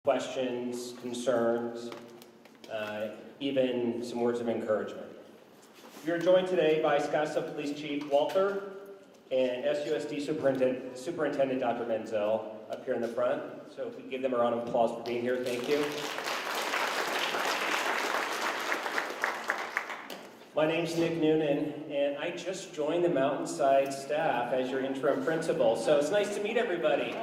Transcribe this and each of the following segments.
questions, concerns, even some words of encouragement. We are joined today by Scottsdale Police Chief Walter and SUSD Superintendent Dr. Menzel up here in the front. So if we give them a round of applause for being here, thank you. My name's Nick Noonan, and I just joined the Mountainside staff as your interim principal, so it's nice to meet everybody.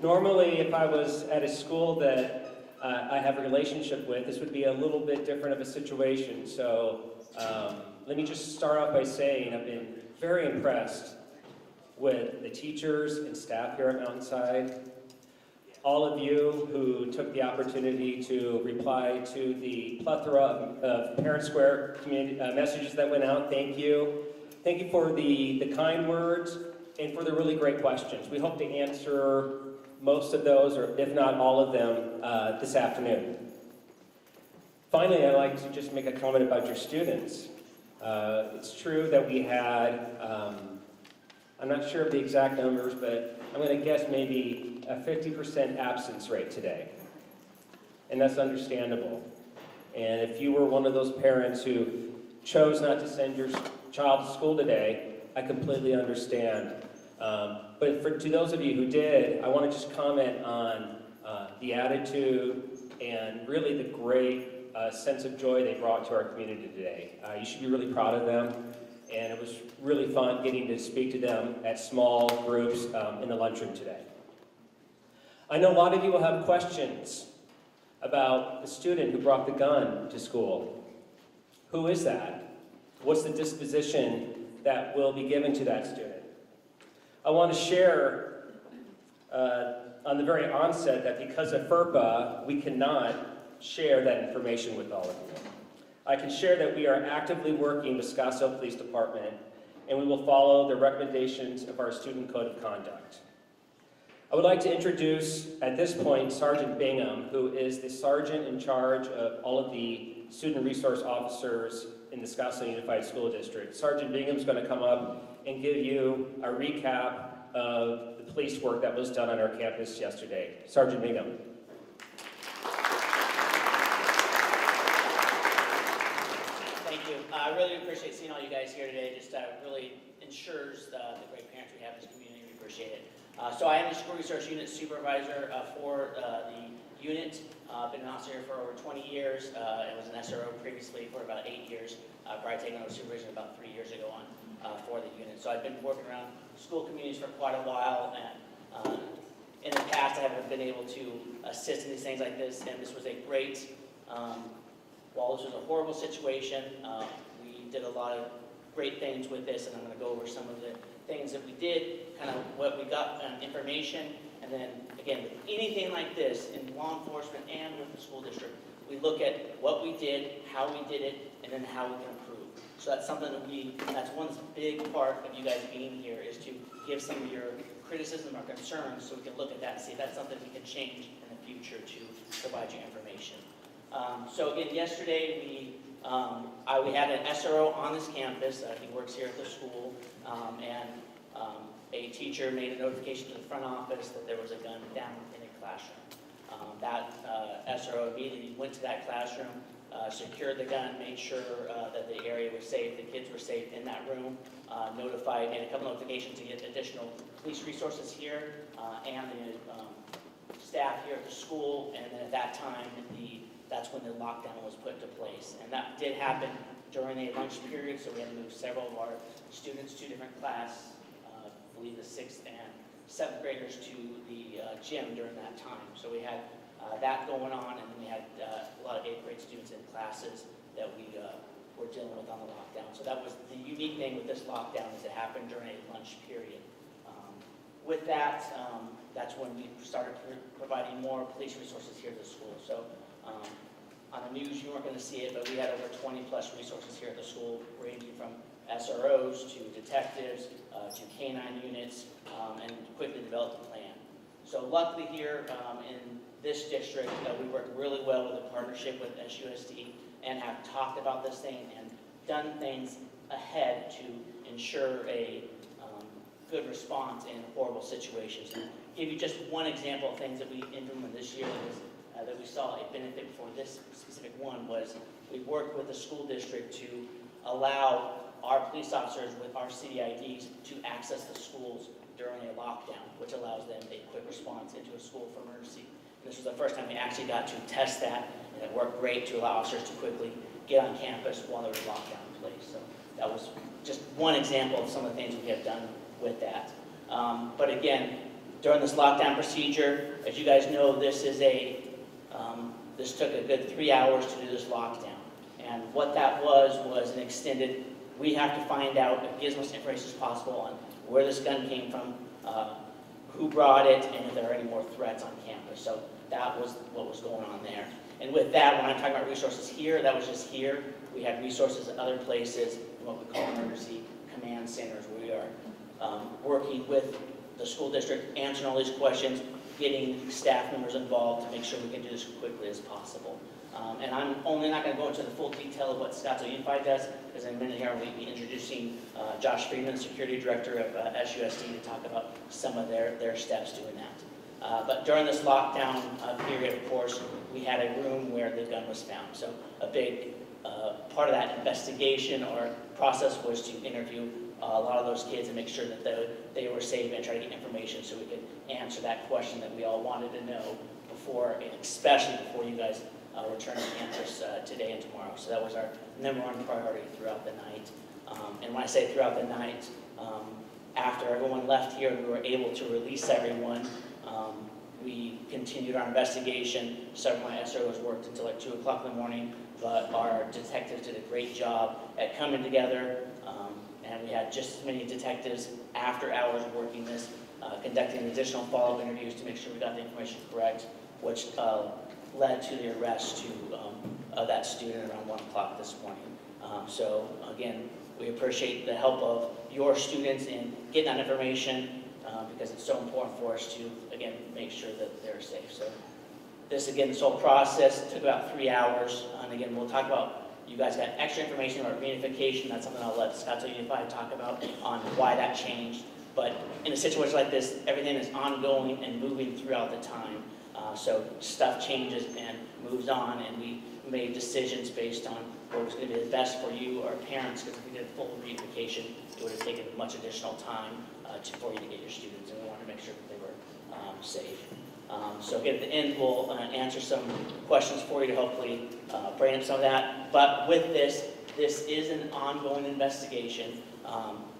Normally, if I was at a school that I have a relationship with, this would be a little bit different of a situation. So let me just start off by saying I've been very impressed with the teachers and staff here at Mountainside. All of you who took the opportunity to reply to the plethora of Parent Square community messages that went out, thank you. Thank you for the kind words and for the really great questions. We hope to answer most of those, or if not all of them, this afternoon. Finally, I'd like to just make a comment about your students. It's true that we had, I'm not sure of the exact numbers, but I'm going to guess maybe a 50% absence rate today. And that's understandable. And if you were one of those parents who chose not to send your child to school today, I completely understand. But to those of you who did, I want to just comment on the attitude and really the great sense of joy they brought to our community today. You should be really proud of them, and it was really fun getting to speak to them at small groups in the lunchroom today. I know a lot of you will have questions about the student who brought the gun to school. Who is that? What's the disposition that will be given to that student? I want to share on the very onset that because of FERPA, we cannot share that information with all of you. I can share that we are actively working with Scottsdale Police Department, and we will follow the recommendations of our Student Code of Conduct. I would like to introduce, at this point, Sergeant Bingham, who is the sergeant in charge of all of the student resource officers in the Scottsdale Unified School District. Sergeant Bingham is going to come up and give you a recap of the police work that was done on our campus yesterday. Sergeant Bingham. Thank you. I really appreciate seeing all you guys here today. Just really ensures the great parents we have in this community. We appreciate it. So I am the School Resource Unit Supervisor for the unit. I've been an officer here for over 20 years. I was an SRO previously for about 8 years. Prior to taking over supervision about 3 years ago on for the unit. So I've been working around school communities for quite a while, and in the past I haven't been able to assist in these things like this, and this was a great, while this was a horrible situation, we did a lot of great things with this, and I'm going to go over some of the things that we did, kind of what we got information, and then again, with anything like this in law enforcement and with the school district, we look at what we did, how we did it, and then how we can improve. So that's something that that's one big part of you guys being here, is to give some of your criticism or concerns so we can look at that and see if that's something we can change in the future to provide you information. So again, yesterday we had an SRO on this campus. He works here at the school, and a teacher made a notification to the front office that there was a gun down in a classroom. That SRO immediately went to that classroom, secured the gun, made sure that the area was safe, the kids were safe in that room, made a couple notifications to get additional police resources here, and the staff here at the school, and then at that time, that's when the lockdown was put into place. And that did happen during a lunch period, so we had to move several of our students to different class, I believe the 6th and 7th graders to the gym during that time. So we had that going on, and then we had a lot of 8th grade students in classes that we were dealing with on the lockdown. So that was the unique thing with this lockdown, is it happened during a lunch period. With that, that's when we started providing more police resources here at the school. So on the news, you weren't going to see it, but we had over 20 plus resources here at the school, ranging from SROs to detectives to canine units, and quickly developed a plan. So luckily here in this district, we worked really well with a partnership with SUSD and have talked about this thing and done things ahead to ensure a good response in horrible situations. And give you just one example of things that we implemented this year that we saw a benefit for this specific one was we worked with the school district to allow our police officers with our city IDs to access the schools during a lockdown, which allows them a quick response into a school for emergency. And this was the first time we actually got to test that, and it worked great to allow officers to quickly get on campus while there was lockdown in place. So that was just one example of some of the things we have done with that. But again, during this lockdown procedure, as you guys know, this took a good 3 hours to do this lockdown. And what that was an extended, we have to find out, give as much information as possible on where this gun came from, who brought it, and if there are any more threats on campus. So that was what was going on there. And with that, when I'm talking about resources here, that was just here. We had resources at other places, what we call emergency command centers, where we are working with the school district, answering all these questions, getting staff members involved to make sure we can do this as quickly as possible. And I'm only not going to go into the full detail of what Scottsdale Unified does, because in a minute here we'll be introducing Josh Friedman, Security Director of SUSD, to talk about some of their steps doing that. But during this lockdown period, of course, we had a room where the gun was found. So a big part of that investigation or process was to interview a lot of those kids and make sure that they were safe and try to get information so we could answer that question that we all wanted to know before, especially before you guys return to campus today and tomorrow. So that was our #1 priority throughout the night. And when I say throughout the night, after everyone left here, we were able to release everyone. We continued our investigation. Several of my SROs worked until like 2 o'clock in the morning, but our detectives did a great job at coming together. And we had just as many detectives after hours working this, conducting additional follow-up interviews to make sure we got the information correct, which led to the arrest of that student around 1 o'clock this morning. So again, we appreciate the help of your students in getting that information because it's so important for us to, again, make sure that they're safe. So this whole process took about 3 hours. And again, we'll talk about, you guys got extra information about reunification. That's something I'll let Scottsdale Unified talk about on why that changed. But in a situation like this, everything is ongoing and moving throughout the time. So stuff changes and moves on, and we made decisions based on what was going to be the best for you or parents, because if we did full reunification, it would have taken much additional time for you to get your students, and we wanted to make sure that they were safe. So again, at the end, we'll answer some questions for you to hopefully bring up some of that. But with this is an ongoing investigation.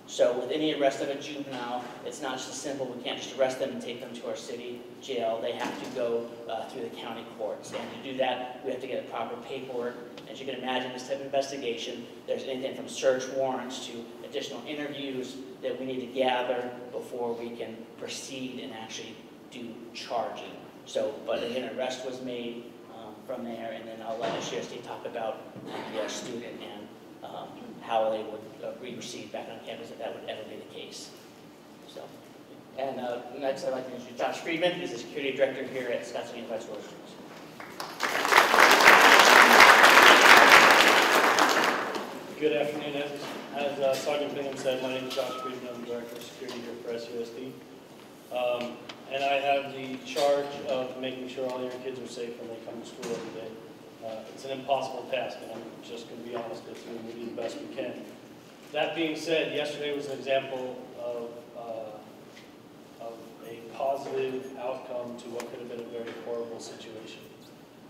So with any arrest of a juvenile, it's not just as simple, we can't just arrest them and take them to our city jail. They have to go through the county courts. And to do that, we have to get a proper paperwork. As you can imagine, this type of investigation, there's anything from search warrants to additional interviews that we need to gather before we can proceed and actually do charging. So, but again, an arrest was made from there, and then I'll let SUSD talk about the student and how they would be received back on campus if that would ever be the case. So, and next I'd like to introduce Josh Friedman. He's the Security Director here at Scottsdale Unified School District. Good afternoon. As Sergeant Bingham said, my name is Josh Friedman. I'm the Director of Security here for SUSD. And I have the charge of making sure all your kids are safe when they come to school every day. It's an impossible task, and I'm just going to be honest with you, and we do the best we can. That being said, yesterday was an example of a positive outcome to what could have been a very horrible situation.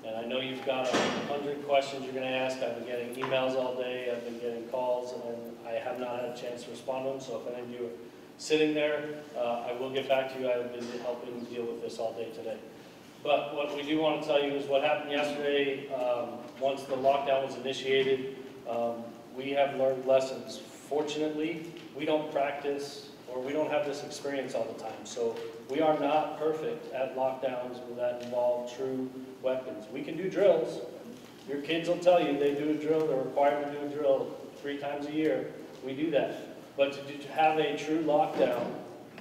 And I know you've got 100 questions you're going to ask. I've been getting emails all day. I've been getting calls, and I have not had a chance to respond to them. So if any of you are sitting there, I will get back to you. I've been helping deal with this all day today. But what we do want to tell you is what happened yesterday. Once the lockdown was initiated, we have learned lessons. Fortunately, we don't practice or we don't have this experience all the time. So we are not perfect at lockdowns that involve true weapons. We can do drills. Your kids will tell you they do a drill. They're required to do a drill 3 times a year. We do that. But to have a true lockdown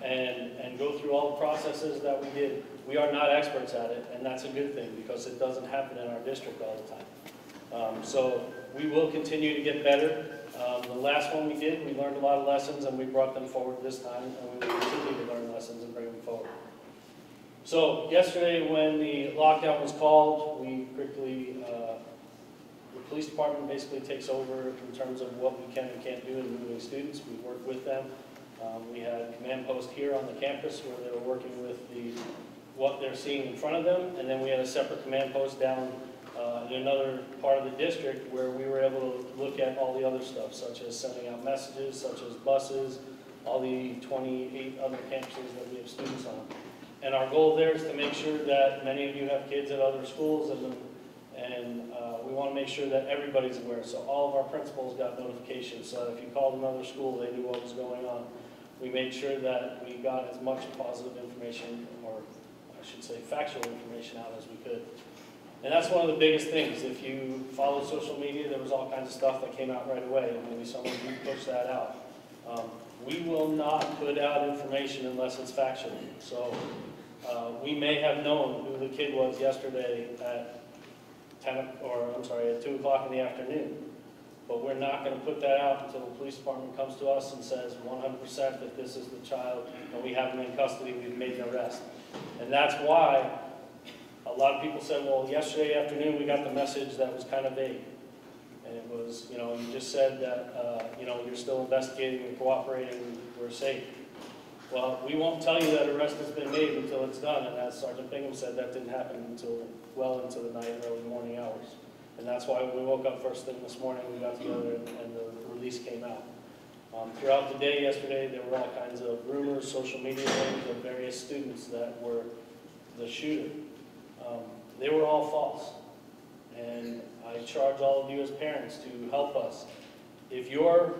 and go through all the processes that we did, we are not experts at it, and that's a good thing because it doesn't happen in our district all the time. So we will continue to get better. The last one we did, we learned a lot of lessons, and we brought them forward this time, and we will continue to learn lessons and bring them forward. So yesterday when the lockdown was called, we quickly, the police department basically takes over in terms of what we can and can't do in moving students. We work with them. We had a command post here on the campus where they were working with what they're seeing in front of them, and then we had a separate command post down in another part of the district where we were able to look at all the other stuff, such as sending out messages, such as buses, all the 28 other campuses that we have students on. And our goal there is to make sure that many of you have kids at other schools, and we want to make sure that everybody's aware. So all of our principals got notifications, so if you called another school, they knew what was going on. We made sure that we got as much positive information, or I should say factual information, out as we could. And that's one of the biggest things. If you follow social media, there was all kinds of stuff that came out right away, and maybe some of you pushed that out. We will not put out information unless it's factual. So we may have known who the kid was yesterday at 2 o'clock in the afternoon, but we're not going to put that out until the police department comes to us and says 100% that this is the child, and we have him in custody, we've made an arrest. And that's why a lot of people said, well, yesterday afternoon we got the message that was kind of vague. And it was, you just said that, you're still investigating and cooperating, we're safe. Well, we won't tell you that arrest has been made until it's done, and as Sergeant Bingham said, that didn't happen until well into the night, early morning hours. And that's why when we woke up first thing this morning, we got together and the release came out. Throughout the day yesterday, there were all kinds of rumors, social media things of various students that were the shooter. They were all false. And I charge all of you as parents to help us. If you're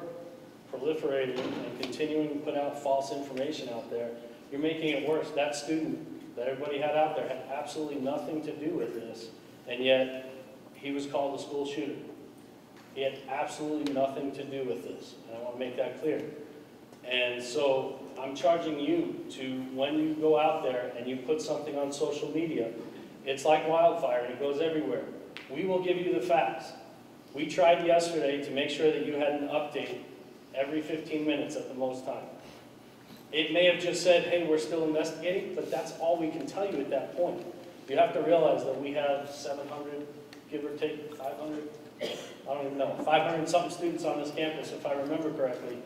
proliferating and continuing to put out false information out there, you're making it worse. That student that everybody had out there had absolutely nothing to do with this, and yet he was called a school shooter. He had absolutely nothing to do with this, and I want to make that clear. And so I'm charging you to, when you go out there and you put something on social media, it's like wildfire, and it goes everywhere. We will give you the facts. We tried yesterday to make sure that you had an update every 15 minutes at the most time. It may have just said, hey, we're still investigating, but that's all we can tell you at that point. You have to realize that we have 700, give or take 500, I don't even know, 500 something students on this campus, if I remember correctly.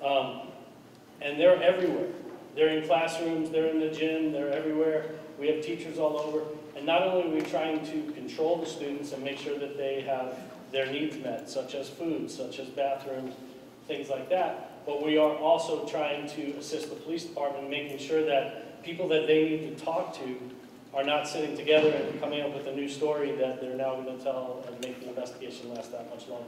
And they're everywhere. They're in classrooms, they're in the gym, they're everywhere. We have teachers all over. And not only are we trying to control the students and make sure that they have their needs met, such as food, such as bathrooms, things like that, but we are also trying to assist the police department in making sure that people that they need to talk to are not sitting together and coming up with a new story that they're now going to tell and make the investigation last that much longer.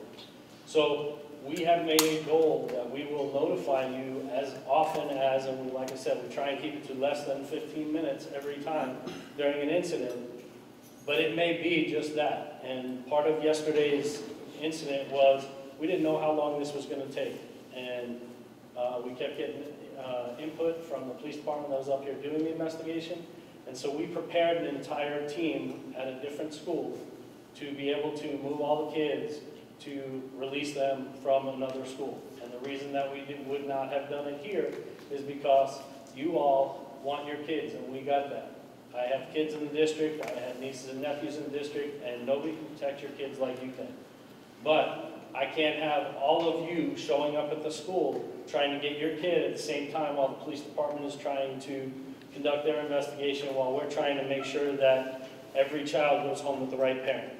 So we have made a goal that we will notify you as often as, and like I said, we try and keep it to less than 15 minutes every time during an incident, but it may be just that. And part of yesterday's incident was we didn't know how long this was going to take, and we kept getting input from the police department that was up here doing the investigation, and so we prepared an entire team at a different school to be able to move all the kids to release them from another school. And the reason that we would not have done it here is because you all want your kids, and we got that. I have kids in the district, I have nieces and nephews in the district, and nobody can protect your kids like you can. But I can't have all of you showing up at the school trying to get your kid at the same time while the police department is trying to conduct their investigation, while we're trying to make sure that every child goes home with the right parent.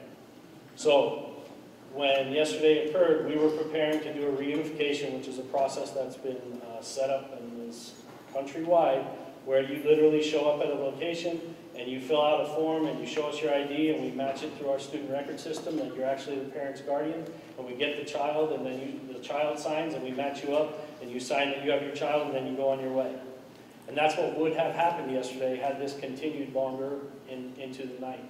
So when yesterday occurred, we were preparing to do a reunification, which is a process that's been set up and is countrywide, where you literally show up at a location and you fill out a form and you show us your ID, and we match it through our student record system that you're actually the parent's guardian, and we get the child, and then the child signs, and we match you up, and you sign that you have your child, and then you go on your way. And that's what would have happened yesterday had this continued longer into the night.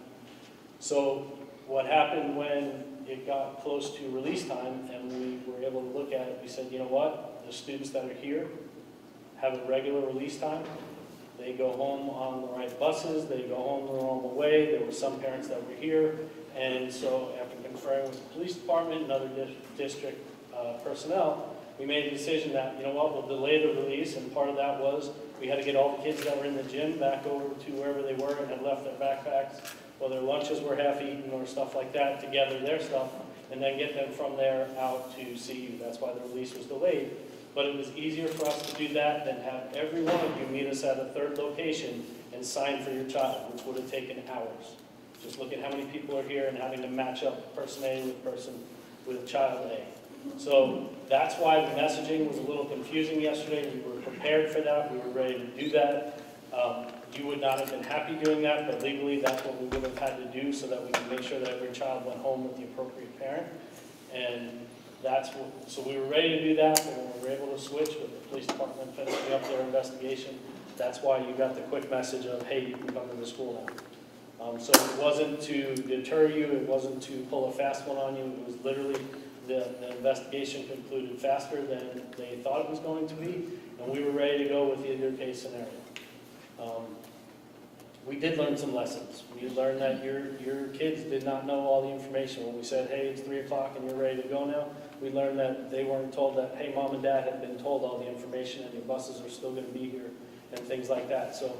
So what happened when it got close to release time and we were able to look at it, we said, you know what, the students that are here have a regular release time. They go home on the right buses, they go home the normal way. There were some parents that were here, and so after conferring with the police department and other district personnel, we made a decision that, you know what, we'll delay the release, and part of that was We had to get all the kids that were in the gym back over to wherever they were and had left their backpacks, or their lunches were half-eaten or stuff like that, to gather their stuff, and then get them from there out to CU. That's why the release was delayed. But it was easier for us to do that than have every one of you meet us at a third location and sign for your child, which would have taken hours. Just look at how many people are here and having to match up person A with child A. So that's why the messaging was a little confusing yesterday. We were prepared for that. We were ready to do that. You would not have been happy doing that, but legally that's what we would have had to do so that we could make sure that every child went home with the appropriate parent. And so we were ready to do that, but when we were able to switch with the police department finishing up their investigation, that's why you got the quick message of, hey, you can come to the school now. So it wasn't to deter you, it wasn't to pull a fast one on you, it was literally the investigation concluded faster than they thought it was going to be, and we were ready to go with either case scenario. We did learn some lessons. We learned that your kids did not know all the information. When we said, hey, it's 3 o'clock and you're ready to go now, we learned that they weren't told that, hey, mom and dad had been told all the information and your buses are still going to be here and things like that. So,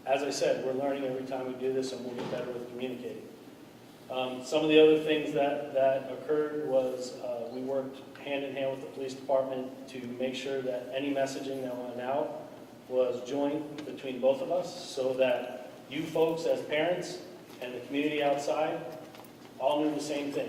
as I said, we're learning every time we do this and we'll get better with communicating. Some of the other things that occurred was we worked hand in hand with the police department to make sure that any messaging that went out was joint between both of us so that you folks as parents and the community outside all knew the same thing.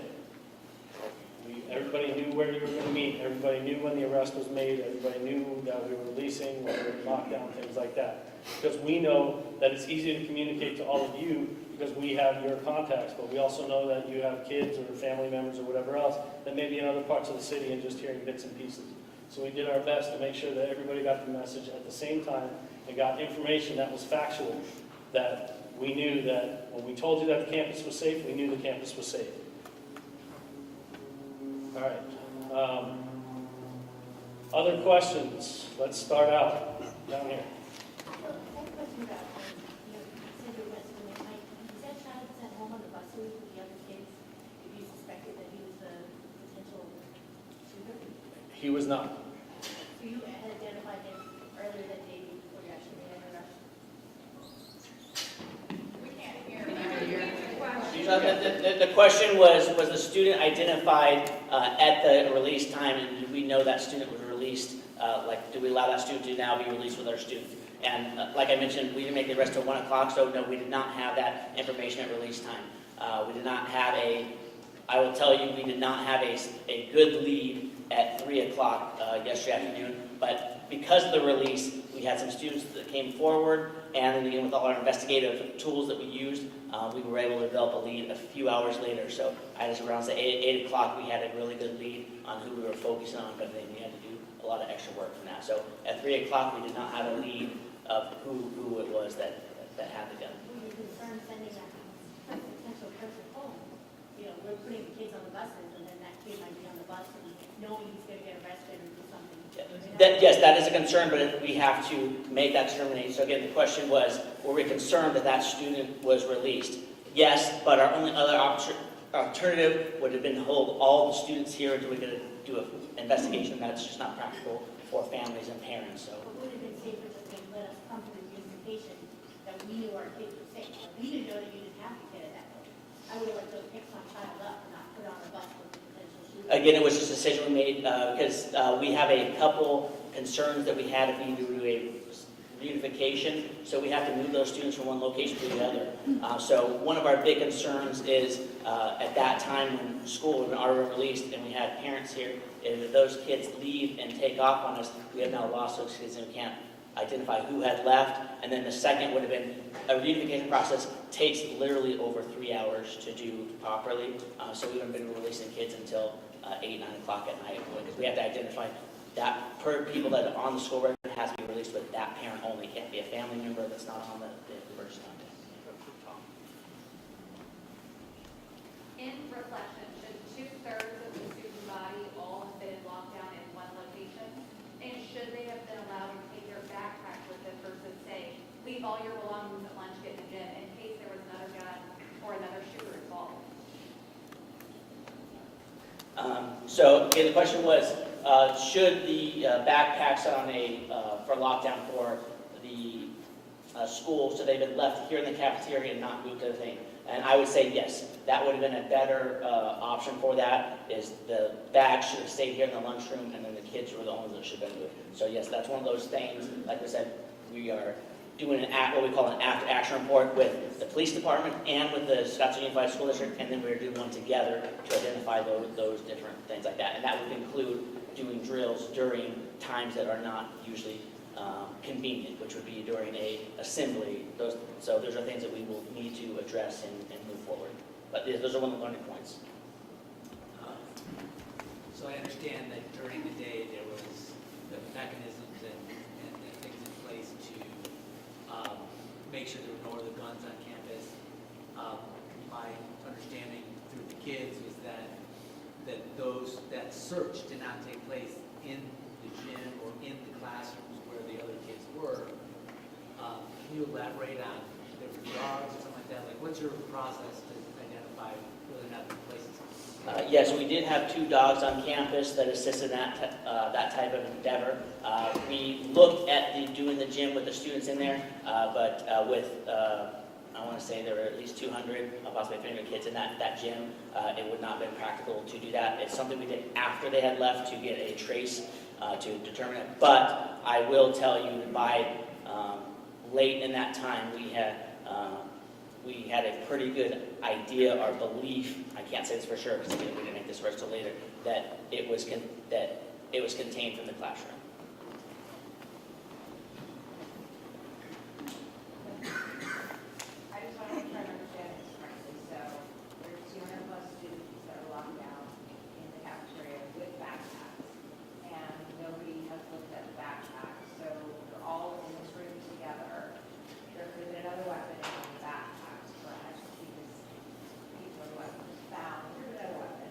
Everybody knew where you were going to meet, everybody knew when the arrest was made, everybody knew that we were releasing, when we were in lockdown, things like that. Because we know that it's easy to communicate to all of you because we have your contacts, but we also know that you have kids or family members or whatever else that may be in other parts of the city and just hearing bits and pieces. So we did our best to make sure that everybody got the message at the same time and got information that was factual, that we knew that when we told you that the campus was safe, we knew the campus was safe. All right. Other questions? Let's start out down here. He was not. So you had identified him earlier that day before you actually made an arrest? We can't hear. The question was the student identified at the release time, and did we know that student was released? Do we allow that student to now be released with our student? And like I mentioned, we didn't make the arrest till 1 o'clock, so no, we did not have that information at release time. We did not have I will tell you, we did not have a good lead at 3 o'clock yesterday afternoon, but because of the release, we had some students that came forward, and then again with all our investigative tools that we used, we were able to develop a lead a few hours later. So around 8 o'clock, we had a really good lead on who we were focusing on, but then we had to do a lot of extra work from that. So at 3 o'clock, we did not have a lead of who it was that had the gun. Were you concerned sending that potential person home? You know, we're putting the kids on the buses, and then that kid might be on the bus and knowing he's going to get arrested or do something. Yes, that is a concern, but we have to make that determination. So again, the question was, were we concerned that that student was released? Yes, but our only other alternative would have been to hold all the students here until we could do an investigation. That's just not practical for families and parents. So. It would have been safer if they let us come to the unification that we knew our kids were safe. We didn't know that you didn't have to get it that way. I would have let them pick my child up and not put on a bus with a potential shooter. Again, it was just a decision we made because we have a couple concerns that we had if we do a reunification. So we have to move those students from one location to the other. So one of our big concerns is at that time when school was already released and we had parents here, if those kids leave and take off on us, we have now lost those kids and we can't identify who had left. And then the second would have been a reunification process takes literally over 3 hours to do properly. So we haven't been releasing kids until 8, 9 o'clock at night because we have to identify that per people that are on the school record has to be released with that parent only. It can't be a family member that's not on the first time. In reflection, should 2/3 of the student body all have been locked down in one location? And should they have been allowed to take their backpack with them versus say, leave all your belongings at lunch, get in the gym in case there was another gun or another shooter involved? So again, the question was, should the backpacks on for lockdown for the school, so they've been left here in the cafeteria and not moved to the thing. And I would say, yes, that would have been a better option for that, is the bags should have stayed here in the lunchroom, and then the kids were the only ones that should have been moved. So yes, that's one of those things. Like I said, we are doing what we call an after-action report with the police department and with the Scottsdale Unified School District, and then we're doing one together to identify those different things like that. And that would include doing drills during times that are not usually convenient, which would be during a assembly. So those are things that we will need to address and move forward. But those are one of the learning points. So I understand that during the day there was the mechanisms and things in place to make sure there were no other guns on campus. My understanding through the kids was that that search did not take place in the gym or in the classrooms where the other kids were. Can you elaborate on if there were dogs or something like that? Like, what's your process to identify whether or not the places? Yes, we did have 2 dogs on campus that assisted that type of endeavor. We looked at doing the gym with the students in there, but with I want to say there were at least 200, possibly 300 kids in that gym. It would not have been practical to do that. It's something we did after they had left to get a trace to determine it. But I will tell you, by late in that time, we had a pretty good idea or belief. I can't say this for sure because we didn't make this first till later. That it was contained from the classroom. I just want to make sure I understand this correctly. So there's 200 plus students that are locked down in the cafeteria with backpacks, and nobody has looked at the backpacks. So they're all in this room together. There could have been another weapon in the backpacks, correct? Because people are weapons found. There's another weapon.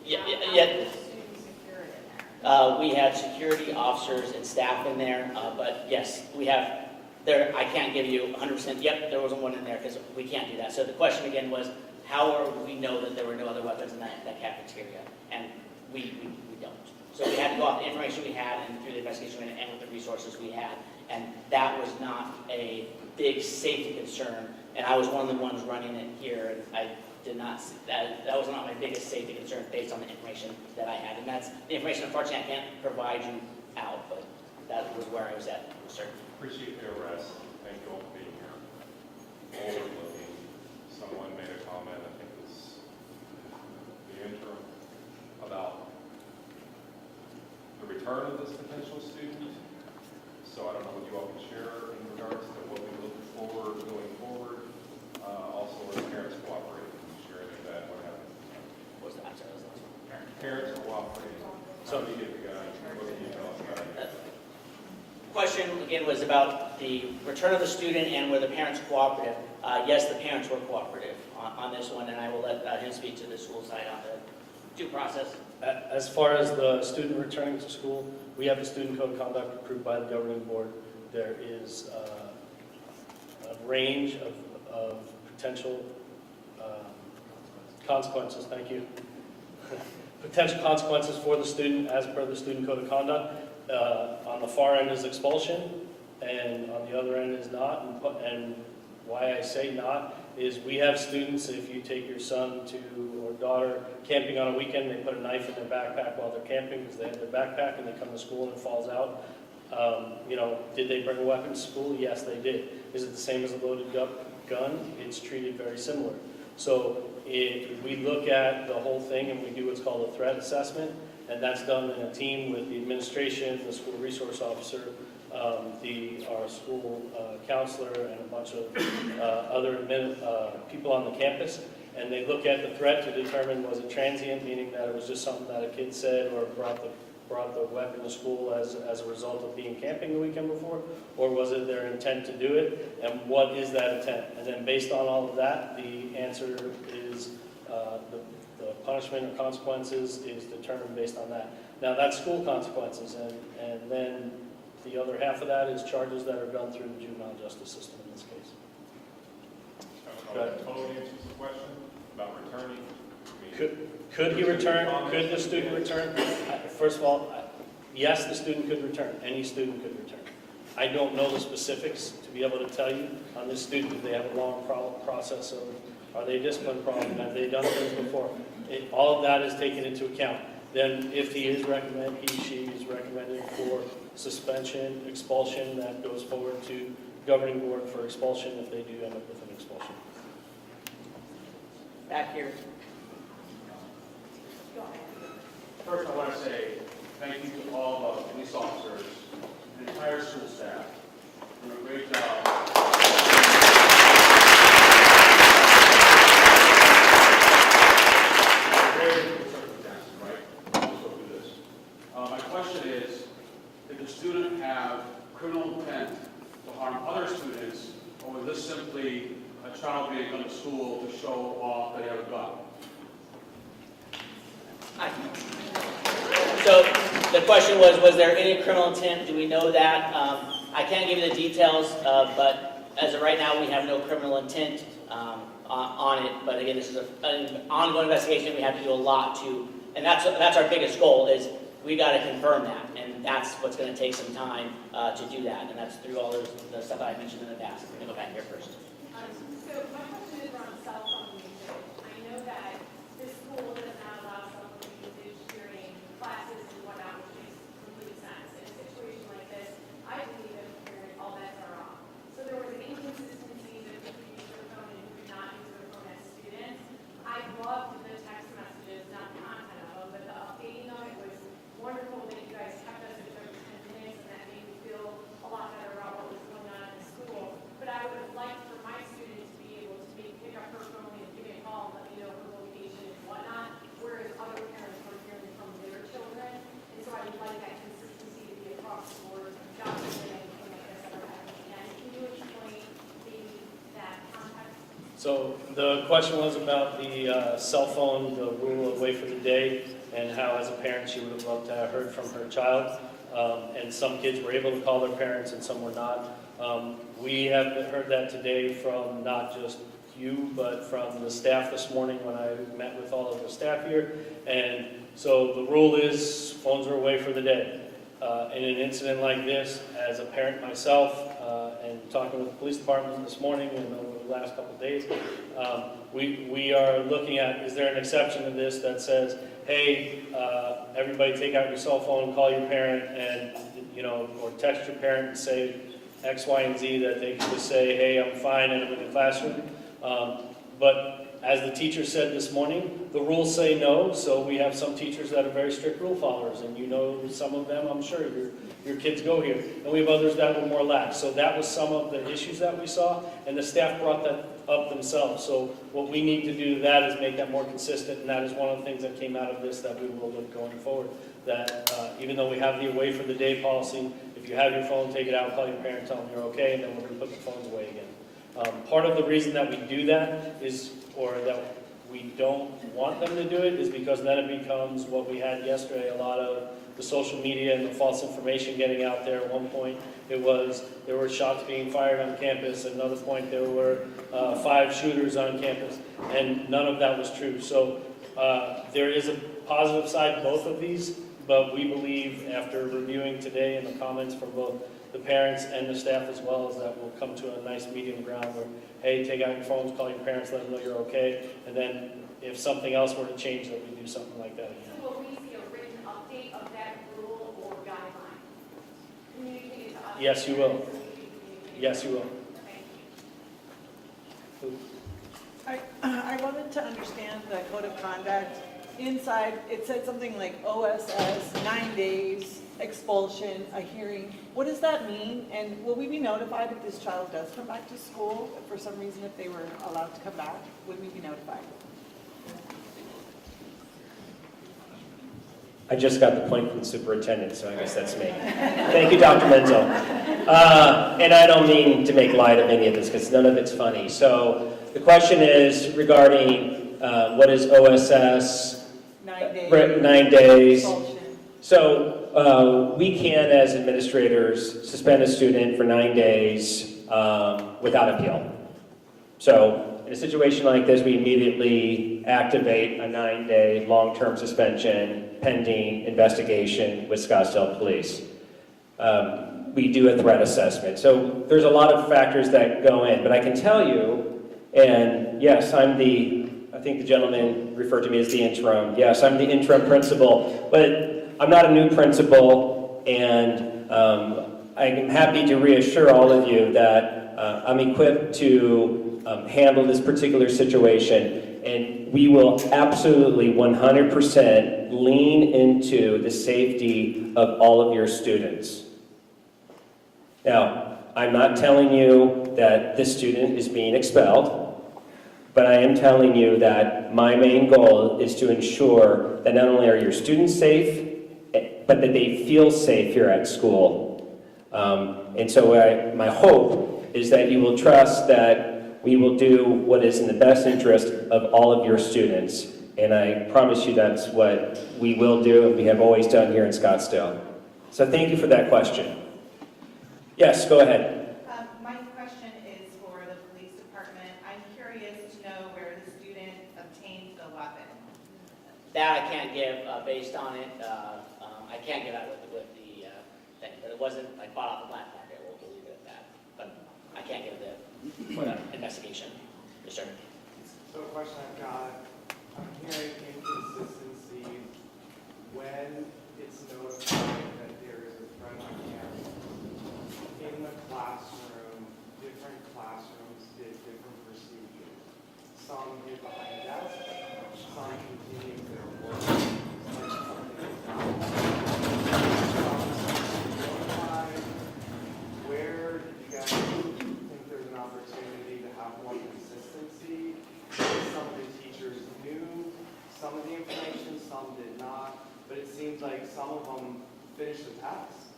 Yeah. Student security in there. We had security officers and staff in there, but yes, we have. I can't give you 100%, yep, there wasn't one in there because we can't do that. So the question again was, how are we know that there were no other weapons in that cafeteria? And we don't. So we had to go off the information we had and through the investigation and with the resources we had. And that was not a big safety concern. And I was one of the ones running it here, and I did not see that was not my biggest safety concern based on the information that I had. And that's the information, unfortunately, I can't provide you out, but that was where I was at, sir. Appreciate the arrest. Thank you all for being here. Forward-looking, someone made a comment, I think it was the interim, about the return of this potential student. So I don't know what you all can share in regards to what we look forward going forward. Also, where parents cooperate. Can you share any of that? What happened? What's that? I'm sorry, what was that? Parents cooperating. So you get the guy. What can you tell us about it? Question again was about the return of the student and were the parents cooperative. Yes, the parents were cooperative on this one, and I will let him speak to the school side on the due process. As far as the student returning to school, we have the student code of conduct approved by the governing board. There is a range of potential consequences, thank you. Potential consequences for the student as per the student code of conduct. On the far end is expulsion, and on the other end is not. And why I say not is we have students, if you take your son or daughter camping on a weekend, they put a knife in their backpack while they're camping because they have their backpack, and they come to school and it falls out. Did they bring a weapon to school? Yes, they did. Is it the same as a loaded gun? It's treated very similar. So we look at the whole thing and we do what's called a threat assessment, and that's done in a team with the administration, the school resource officer, our school counselor, and a bunch of other people on the campus. And they look at the threat to determine, was it transient, meaning that it was just something that a kid said or brought the weapon to school as a result of being camping the weekend before, or was it their intent to do it, and what is that intent? And then based on all of that, the answer is the punishment or consequences is determined based on that. Now that's school consequences, and then the other half of that is charges that are done through the juvenile justice system in this case. That totally answers the question about returning. Could he return? Could the student return? First of all, yes, the student could return. Any student could return. I don't know the specifics to be able to tell you on this student. If they have a long process of, are they a discipline problem? Have they done things before? All of that is taken into account. Then if he is recommended, she is recommended for suspension, expulsion, that goes forward to governing board for expulsion if they do end up with an expulsion. Back here. First, I want to say thank you to all of the police officers and the entire school staff for a great job. Very difficult circumstances, right? Let's go through this. My question is, did the student have criminal intent to harm other students, or was this simply a child being come to school to show off that they have a gun? So the question was there any criminal intent? Do we know that? I can't give you the details, but as of right now, we have no criminal intent on it. But again, this is an ongoing investigation. We have to do a lot to, and that's our biggest goal is we got to confirm that, and that's what's going to take some time to do that, and that's through all the stuff I mentioned in the past. We're going to go back here first. So my question is around cell phone usage. I know that this school does not allow cell phone usage during classes and whatnot, which makes complete sense. In a situation like this, I believe as a parent, all bets are off. So there was an inconsistency that who could use their phone and who could not use their phone as students. I loved the text messages, not the content of them, but the updating of it was wonderful that you guys kept us at every 10 minutes, and that made me feel a lot better about what was going on in the school. But I would have liked for my student to be able to pick up her phone and give me a call and let me know her location and whatnot, whereas other parents were hearing from their children. And so I would like that consistency to be across the board. God forbid anything like this ever happens again. Can you explain maybe that context? So the question was about the cell phone, the rule away for the day, and how as a parent she would have loved to have heard from her child. And some kids were able to call their parents and some were not. We have heard that today from not just you, but from the staff this morning when I met with all of the staff here. And so the rule is phones are away for the day. In an incident like this, as a parent myself, and talking with the police department this morning and over the last couple of days, we are looking at, is there an exception to this that says, hey, everybody take out your cell phone, call your parent, and, you know, or text your parent and say X, Y, and Z, that they can just say, hey, I'm fine, and I'm in the classroom. But as the teacher said this morning, the rules say no, so we have some teachers that are very strict rule followers, and you know some of them, I'm sure, your kids go here. And we have others that were more lax. So that was some of the issues that we saw, and the staff brought that up themselves. So what we need to do to that is make that more consistent, and that is one of the things that came out of this that we will look going forward. That even though we have the away for the day policy, if you have your phone, take it out, call your parent, tell them you're okay, and then we're going to put the phones away again. Part of the reason that we do that is, or that we don't want them to do it, is because then it becomes what we had yesterday, a lot of the social media and the false information getting out there. At one point, it was there were shots being fired on campus. At another point, there were 5 shooters on campus, and none of that was true. So there is a positive side to both of these, but we believe after reviewing today and the comments from both the parents and the staff as well, is that we'll come to a nice medium ground where, hey, take out your phones, call your parents, let them know you're okay, and then if something else were to change, that we do something like that again. So will we see a written update of that rule or guideline? Communicated to us? Yes, you will. Yes, you will. Thank you. I wanted to understand the code of conduct. Inside, it said something like OSS, 9 days, expulsion, a hearing. What does that mean? And will we be notified if this child does come back to school? For some reason, if they were allowed to come back, would we be notified? I just got the point from the superintendent, so I guess that's me. Thank you, Dr. Menzel. And I don't mean to make light of any of this, because none of it's funny. So the question is regarding what is OSS? 9 days. 9 days. Expulsion. So we can, as administrators, suspend a student for 9 days without appeal. So in a situation like this, we immediately activate a 9-day long-term suspension pending investigation with Scottsdale Police. we do a threat assessment. So there's a lot of factors that go in, but I can tell you, and yes, I think the gentleman referred to me as the interim. Yes, I'm the interim principal, but I'm not a new principal, and I'm happy to reassure all of you that I'm equipped to handle this particular situation, and we will absolutely 100% lean into the safety of all of your students. Now, I'm not telling you that this student is being expelled, but I am telling you that my main goal is to ensure that not only are your students safe, but that they feel safe here at school. And so my hope is that you will trust that we will do what is in the best interest of all of your students. And I promise you that's what we will do and we have always done here in Scottsdale. So thank you for that question. Yes, go ahead. My question is for the police department. I'm curious to know where the student obtained the weapon. That I can't give based on it. I can't give out with the thing, but it wasn't like bought off the black market. We'll leave it at that. But I can't give for the investigation. Yes, sir. So a question I've got, I'm hearing inconsistencies when it's notified that there is a threat on campus. In the classroom, different classrooms did different procedures. Some hid behind a desk, some continued their work. Like something is notified. Where do you guys think there's an opportunity to have more consistency? Some of the teachers knew some of the information, some did not, but it seems like some of them finished the test.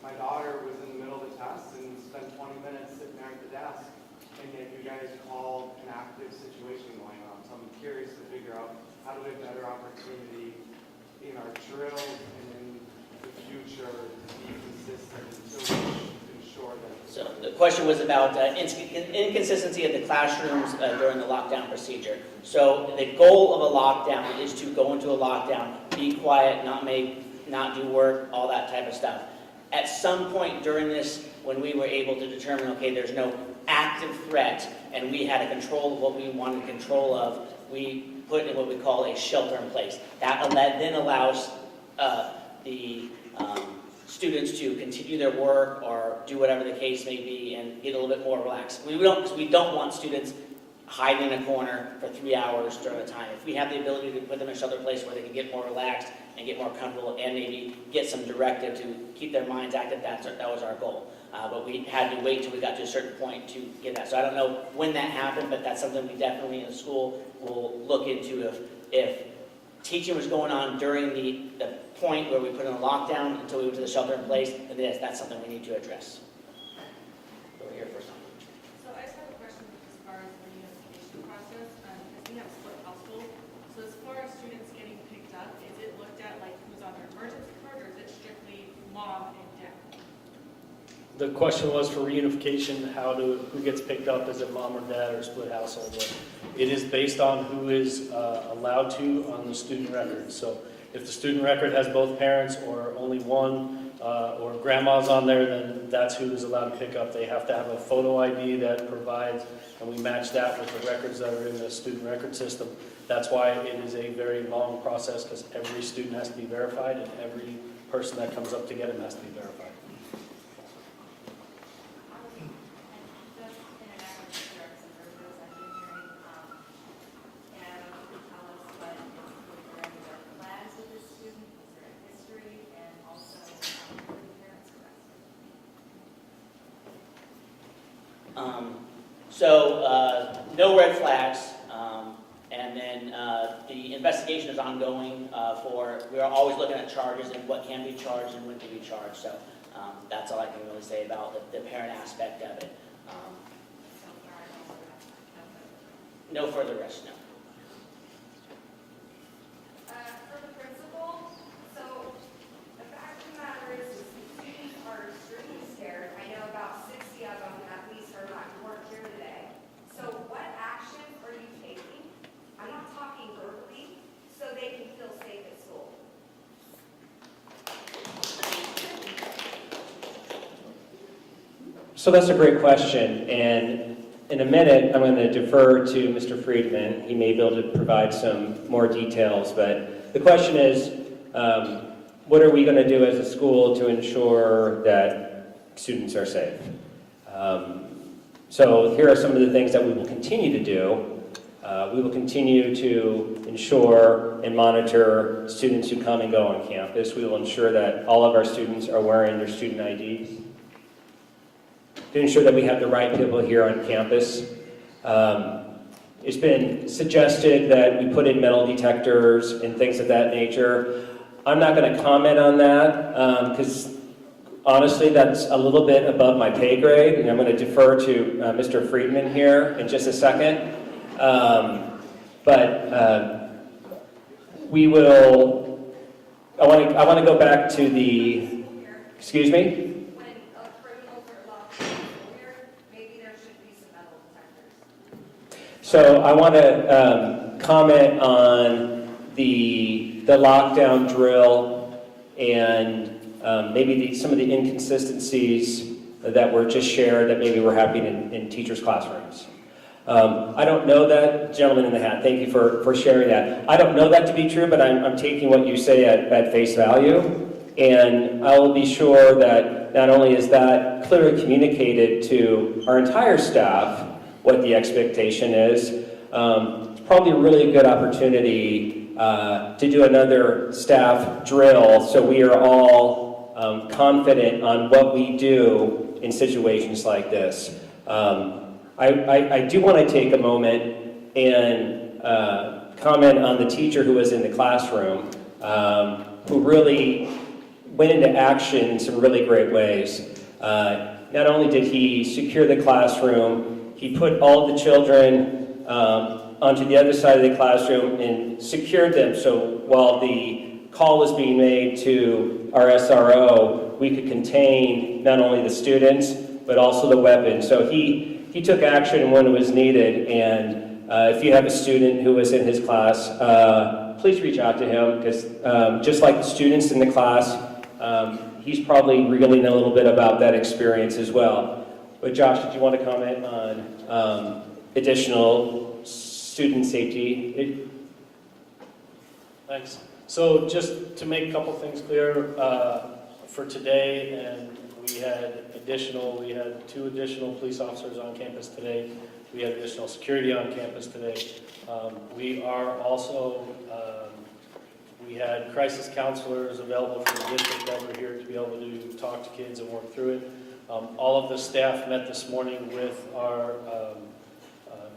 My daughter was in the middle of the test and spent 20 minutes sitting there at the desk, and yet you guys called an active situation going on. So I'm curious to figure out how do we have better opportunity in our drills and in the future to be consistent so we ensure that. So the question was about inconsistency of the classrooms during the lockdown procedure. So the goal of a lockdown is to go into a lockdown, be quiet, not do work, all that type of stuff. At some point during this, when we were able to determine, okay, there's no active threat, and we had a control of what we wanted control of, we put in what we call a shelter in place. That then allows the students to continue their work or do whatever the case may be and get a little bit more relaxed. We don't want students hiding in a corner for 3 hours during the time. If we have the ability to put them in a shelter place where they can get more relaxed and get more comfortable and maybe get some directive to keep their minds active, that was our goal. But we had to wait till we got to a certain point to get that. So I don't know when that happened, but that's something we definitely in the school will look into. If teaching was going on during the point where we put in a lockdown until we went to the shelter in place, then yes, that's something we need to address. Over here first. So I just have a question as far as the unification process, because we have split households. So as far as students getting picked up, is it looked at like who's on their emergency card, or is it strictly mom and dad? The question was for reunification, who gets picked up, is it mom or dad or split household? It is based on who is allowed to on the student record. So if the student record has both parents or only one or grandma's on there, then that's who is allowed to pick up. They have to have a photo ID that provides, and we match that with the records that are in the student record system. That's why it is a very long process, because every student has to be verified and every person that comes up to get him has to be verified. No red flags, and then the investigation is ongoing we are always looking at charges and what can be charged and when can be charged. So that's all I can really say about the parent aspect of it. No further arrests, no. For the principal, so the fact of the matter is students are extremely scared. I know about 60 of them at least are not to work here today. So what actions are you taking? I'm not talking verbally, so they can feel safe at school. So that's a great question, and in a minute, I'm going to defer to Mr. Friedman. He may be able to provide some more details, but the question is, what are we going to do as a school to ensure that students are safe? So here are some of the things that we will continue to do. We will continue to ensure and monitor students who come and go on campus. We will ensure that all of our students are wearing their student IDs. To ensure that we have the right people here on campus. It's been suggested that we put in metal detectors and things of that nature. I'm not going to comment on that because honestly that's a little bit above my pay grade, and I'm going to defer to Mr. Friedman here in just a second. We will, I want to go back to the, excuse me? When criminals are locked in the school, maybe there should be some metal detectors. So I want to comment on the lockdown drill and maybe some of the inconsistencies that were just shared that maybe were happening in teachers' classrooms. I don't know that, gentleman in the hat, thank you for sharing that. I don't know that to be true, but I'm taking what you say at face value, and I will be sure that not only is that clearly communicated to our entire staff what the expectation is, it's probably a really good opportunity to do another staff drill so we are all confident on what we do in situations like this. I do want to take a moment and comment on the teacher who was in the classroom, who really went into action in some really great ways. Not only did he secure the classroom, he put all the children onto the other side of the classroom and secured them so while the call was being made to our SRO, we could contain not only the students, but also the weapons. So he took action when it was needed, and if you have a student who was in his class, please reach out to him, because just like the students in the class, he's probably reeling a little bit about that experience as well. But Josh, did you want to comment on additional student safety? Thanks. So just to make a couple things clear, for today, and we had 2 additional police officers on campus today. We had additional security on campus today. We are also, we had crisis counselors available from the district that were here to be able to talk to kids and work through it. All of the staff met this morning with our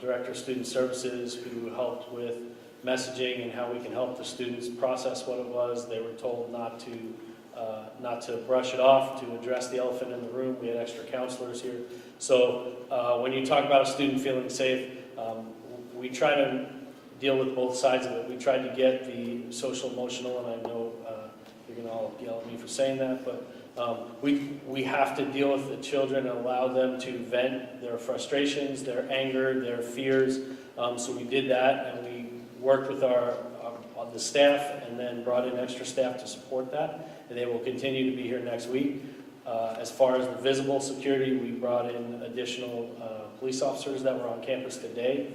Director of Student Services, who helped with messaging and how we can help the students process what it was. They were told not to brush it off, to address the elephant in the room. We had extra counselors here. So when you talk about a student feeling safe, we try to deal with both sides of it. We tried to get the social emotional, and I know you're going to all yell at me for saying that, but we have to deal with the children and allow them to vent their frustrations, their anger, their fears. So we did that, and we worked with the staff and then brought in extra staff to support that, and they will continue to be here next week. As far as the visible security, we brought in additional police officers that were on campus today.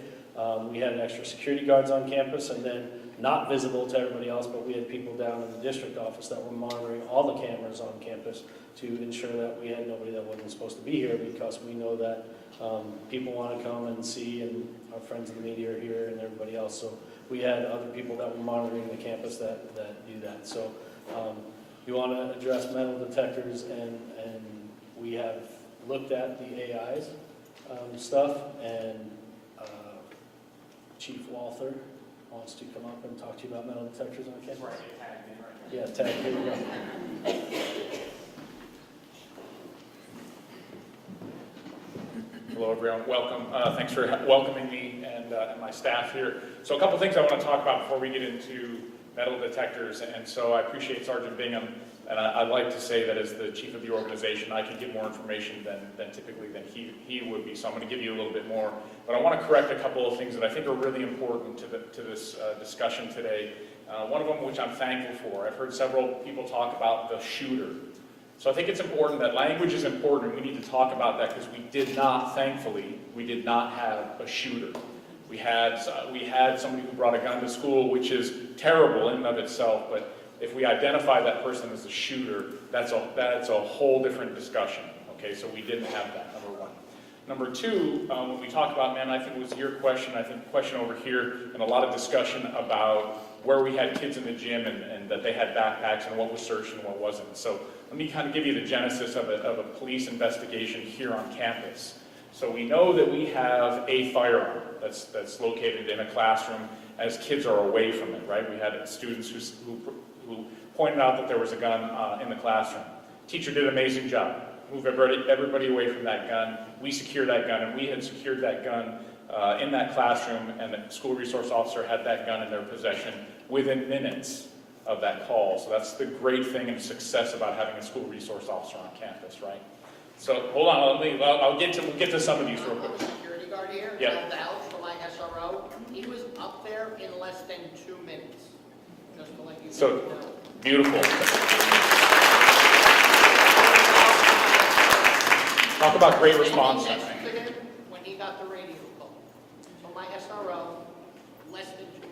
We had extra security guards on campus, and then not visible to everybody else, but we had people down in the district office that were monitoring all the cameras on campus to ensure that we had nobody that wasn't supposed to be here, because we know that people want to come and see, and our friends in the media are here and everybody else. So we had other people that were monitoring the campus that do that. So you want to address metal detectors, and we have looked at the AIs stuff, and Chief Walther wants to come up and talk to you about metal detectors on campus. Right, yeah, tag, here we go. Hello, everyone. Welcome. Thanks for welcoming me and my staff here. So a couple things I want to talk about before we get into metal detectors. And so I appreciate Sergeant Bingham, and I'd like to say that as the chief of the organization, I can give more information than typically than he would be. So I'm going to give you a little bit more. But I want to correct a couple of things that I think are really important to this discussion today. One of them, which I'm thankful for, I've heard several people talk about the shooter. So I think it's important that language is important. We need to talk about that because we did not, thankfully, we did not have a shooter. We had somebody who brought a gun to school, which is terrible in and of itself, but if we identify that person as a shooter, that's a whole different discussion, okay? So we didn't have that, number one. Number two, when we talk about, man, I think it was your question, I think the question over here, and a lot of discussion about where we had kids in the gym and that they had backpacks and what was searched and what wasn't. So let me kind of give you the genesis of a police investigation here on campus. So we know that we have a firearm that's located in a classroom as kids are away from it, right? We had students who pointed out that there was a gun in the classroom. Teacher did an amazing job. Move everybody away from that gun. We secured that gun, and we had secured that gun in that classroom, and the school resource officer had that gun in their possession within minutes of that call. So that's the great thing and success about having a school resource officer on campus, right? So hold on, we'll get to some of these real quick. Security guard here, Yeah. vouch for my SRO. He was up there in less than 2 minutes. Just to let you So, know. beautiful. Talk about great response time. Standing next to him when he got the radio call. So my SRO, less than 2 minutes.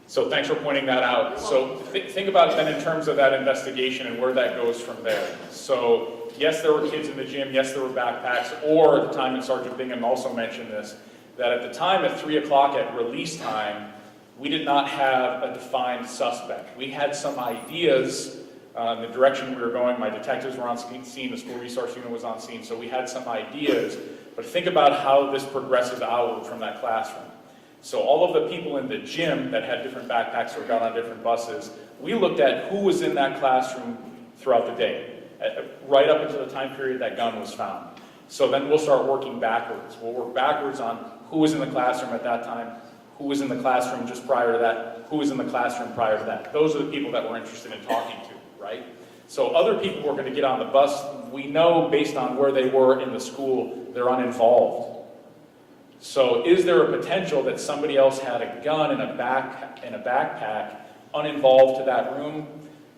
So thanks for pointing that out. So think about it then in terms of that investigation and where that goes from there. So yes, there were kids in the gym. Yes, there were backpacks. Or at the time, and Sergeant Bingham also mentioned this, that at the time at 3 o'clock at release time, we did not have a defined suspect. We had some ideas in the direction we were going. My detectives were on scene. The school resource unit was on scene. So we had some ideas. But think about how this progresses outward from that classroom. So all of the people in the gym that had different backpacks or got on different buses, we looked at who was in that classroom throughout the day, right up until the time period that gun was found. So then we'll start working backwards. We'll work backwards on who was in the classroom at that time, who was in the classroom just prior to that, who was in the classroom prior to that. Those are the people that we're interested in talking to, right? So other people who are going to get on the bus, we know based on where they were in the school, they're uninvolved. So is there a potential that somebody else had a gun in a backpack, uninvolved to that room?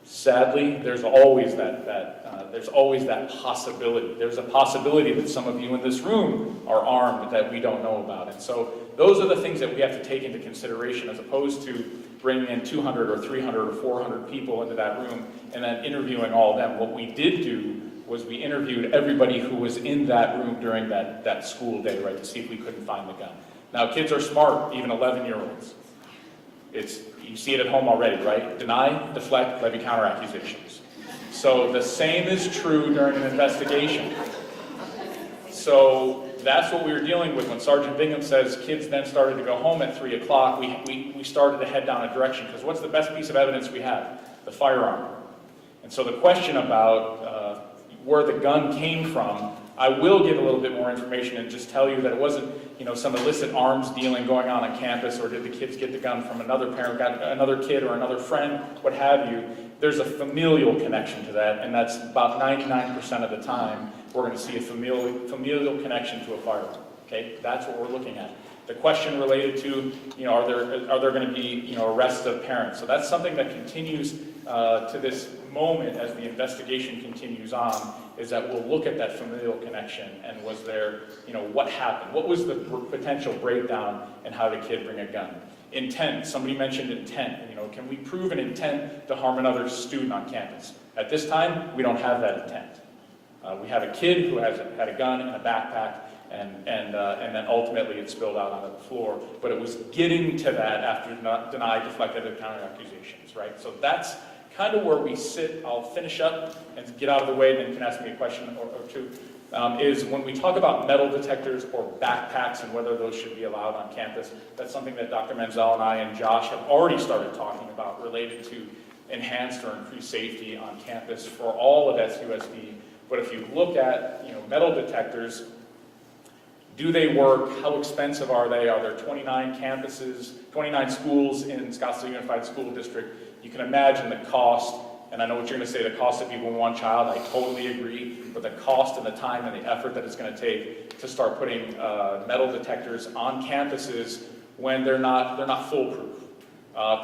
Sadly, there's always that possibility. There's a possibility that some of you in this room are armed that we don't know about. And so those are the things that we have to take into consideration as opposed to bringing in 200 or 300 or 400 people into that room and then interviewing all of them. What we did do was we interviewed everybody who was in that room during that school day, right, to see if we couldn't find the gun. Now, kids are smart, even 11-year-olds. You see it at home already, right? Deny, deflect, levy counter accusations. So the same is true during an investigation. So that's what we were dealing with when Sergeant Bingham says kids then started to go home at 3 o'clock. We started to head down a direction because what's the best piece of evidence we have? The firearm. And so the question about where the gun came from, I will give a little bit more information and just tell you that it wasn't, some illicit arms dealing going on campus, or did the kids get the gun from another parent, got another kid or another friend, what have you. There's a familial connection to that, and that's about 99% of the time we're going to see a familial connection to a firearm. Okay, that's what we're looking at. The question related to, are there going to be, arrests of parents? So that's something that continues to this moment as the investigation continues on, is that we'll look at that familial connection and was there, what happened? What was the potential breakdown and how did a kid bring a gun? Intent, somebody mentioned intent. Can we prove an intent to harm another student on campus? At this time, we don't have that intent. We have a kid who had a gun in a backpack, and then ultimately it spilled out onto the floor. But it was getting to that after denied, deflected, and counter accusations, right? So that's kind of where we sit. I'll finish up and get out of the way, and then you can ask me a question or two. Is when we talk about metal detectors or backpacks and whether those should be allowed on campus, that's something that Dr. Menzel and I and Josh have already started talking about related to enhanced or increased safety on campus for all of SUSD. But if you look at metal detectors, do they work? How expensive are they? Are there 29 campuses, 29 schools in Scottsdale Unified School District? You can imagine the cost, and I know what you're going to say, the cost of people in one child, I totally agree, but the cost and the time and the effort that it's going to take to start putting metal detectors on campuses when they're not foolproof.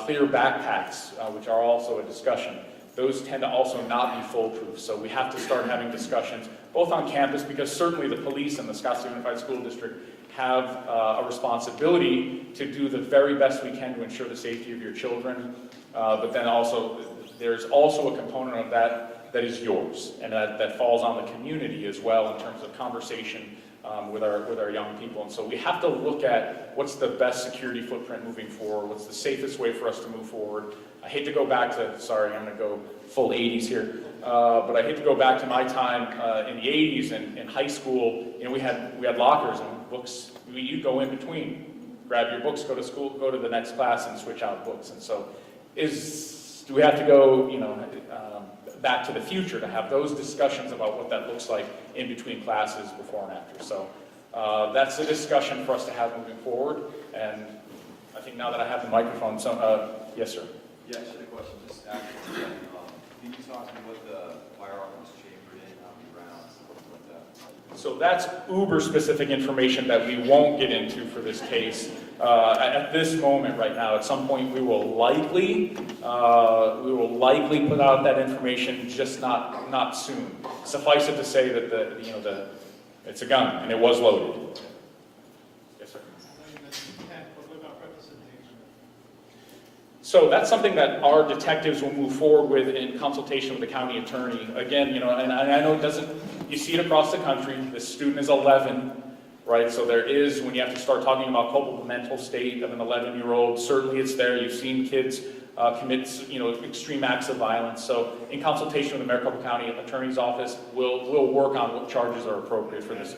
Clear backpacks, which are also a discussion. those tend to also not be foolproof. So we have to start having discussions, both on campus, because certainly the police and the Scottsdale Unified School District have a responsibility to do the very best we can to ensure the safety of your children. But then also, there's also a component of that is yours, and that falls on the community as well in terms of conversation with our young people. And so we have to look at what's the best security footprint moving forward, what's the safest way for us to move forward. I hate to go back to, sorry, I'm going to go full 80s here, but I hate to go back to my time in the 80s in high school. You know, we had lockers and books. You'd go in between, grab your books, go to school, go to the next class, and switch out books. And so, do we have to go, back to the future to have those discussions about what that looks like in between classes, before and after? So that's a discussion for us to have moving forward. And I think now that I have the microphone, yes, sir. Yeah, I had a question. Just actually, can you talk to me what the firearm was chambered in, how many rounds, something like that? So that's uber-specific information that we won't get into for this case. At this moment, right now, at some point, we will likely put out that information, just not soon. Suffice it to say that it's a gun and it was loaded. Yes, sir. So that's something that our detectives will move forward with in consultation with the county attorney. Again, and I know it doesn't, you see it across the country. This student is 11, right? So there is, when you have to start talking about culpable mental state of an 11-year-old, certainly it's there. You've seen kids commit, extreme acts of violence. So in consultation with the Maricopa County Attorney's Office, we'll work on what charges are appropriate for this.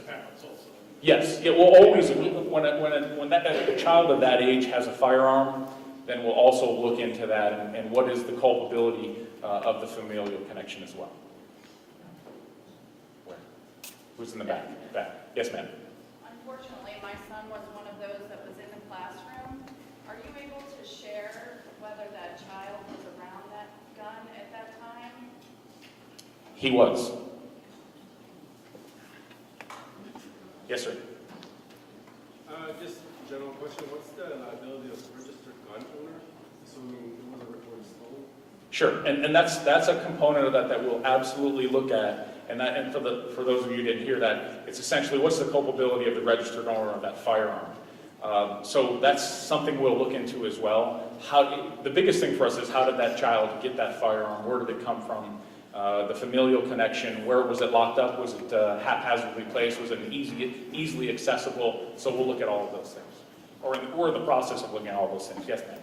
Yes, it will always, when a child of that age has a firearm, then we'll also look into that and what is the culpability of the familial connection as well. Where? Who's in the back? Yes, ma'am. Unfortunately, my son was one of those that was in the classroom. Are you able to share whether that child was around that gun at that time? He was. Yes, sir. Just a general question, what's the liability of registered gun owner, assuming it wasn't reported stolen? Sure, and that's a component of that we'll absolutely look at. And for those of you who didn't hear that, it's essentially what's the culpability of the registered owner of that firearm. So that's something we'll look into as well. The biggest thing for us is how did that child get that firearm? Where did it come from? The familial connection, where was it locked up? Was it haphazardly placed? Was it easily accessible? So we'll look at all of those things. We're in the process of looking at all those things. Yes, ma'am.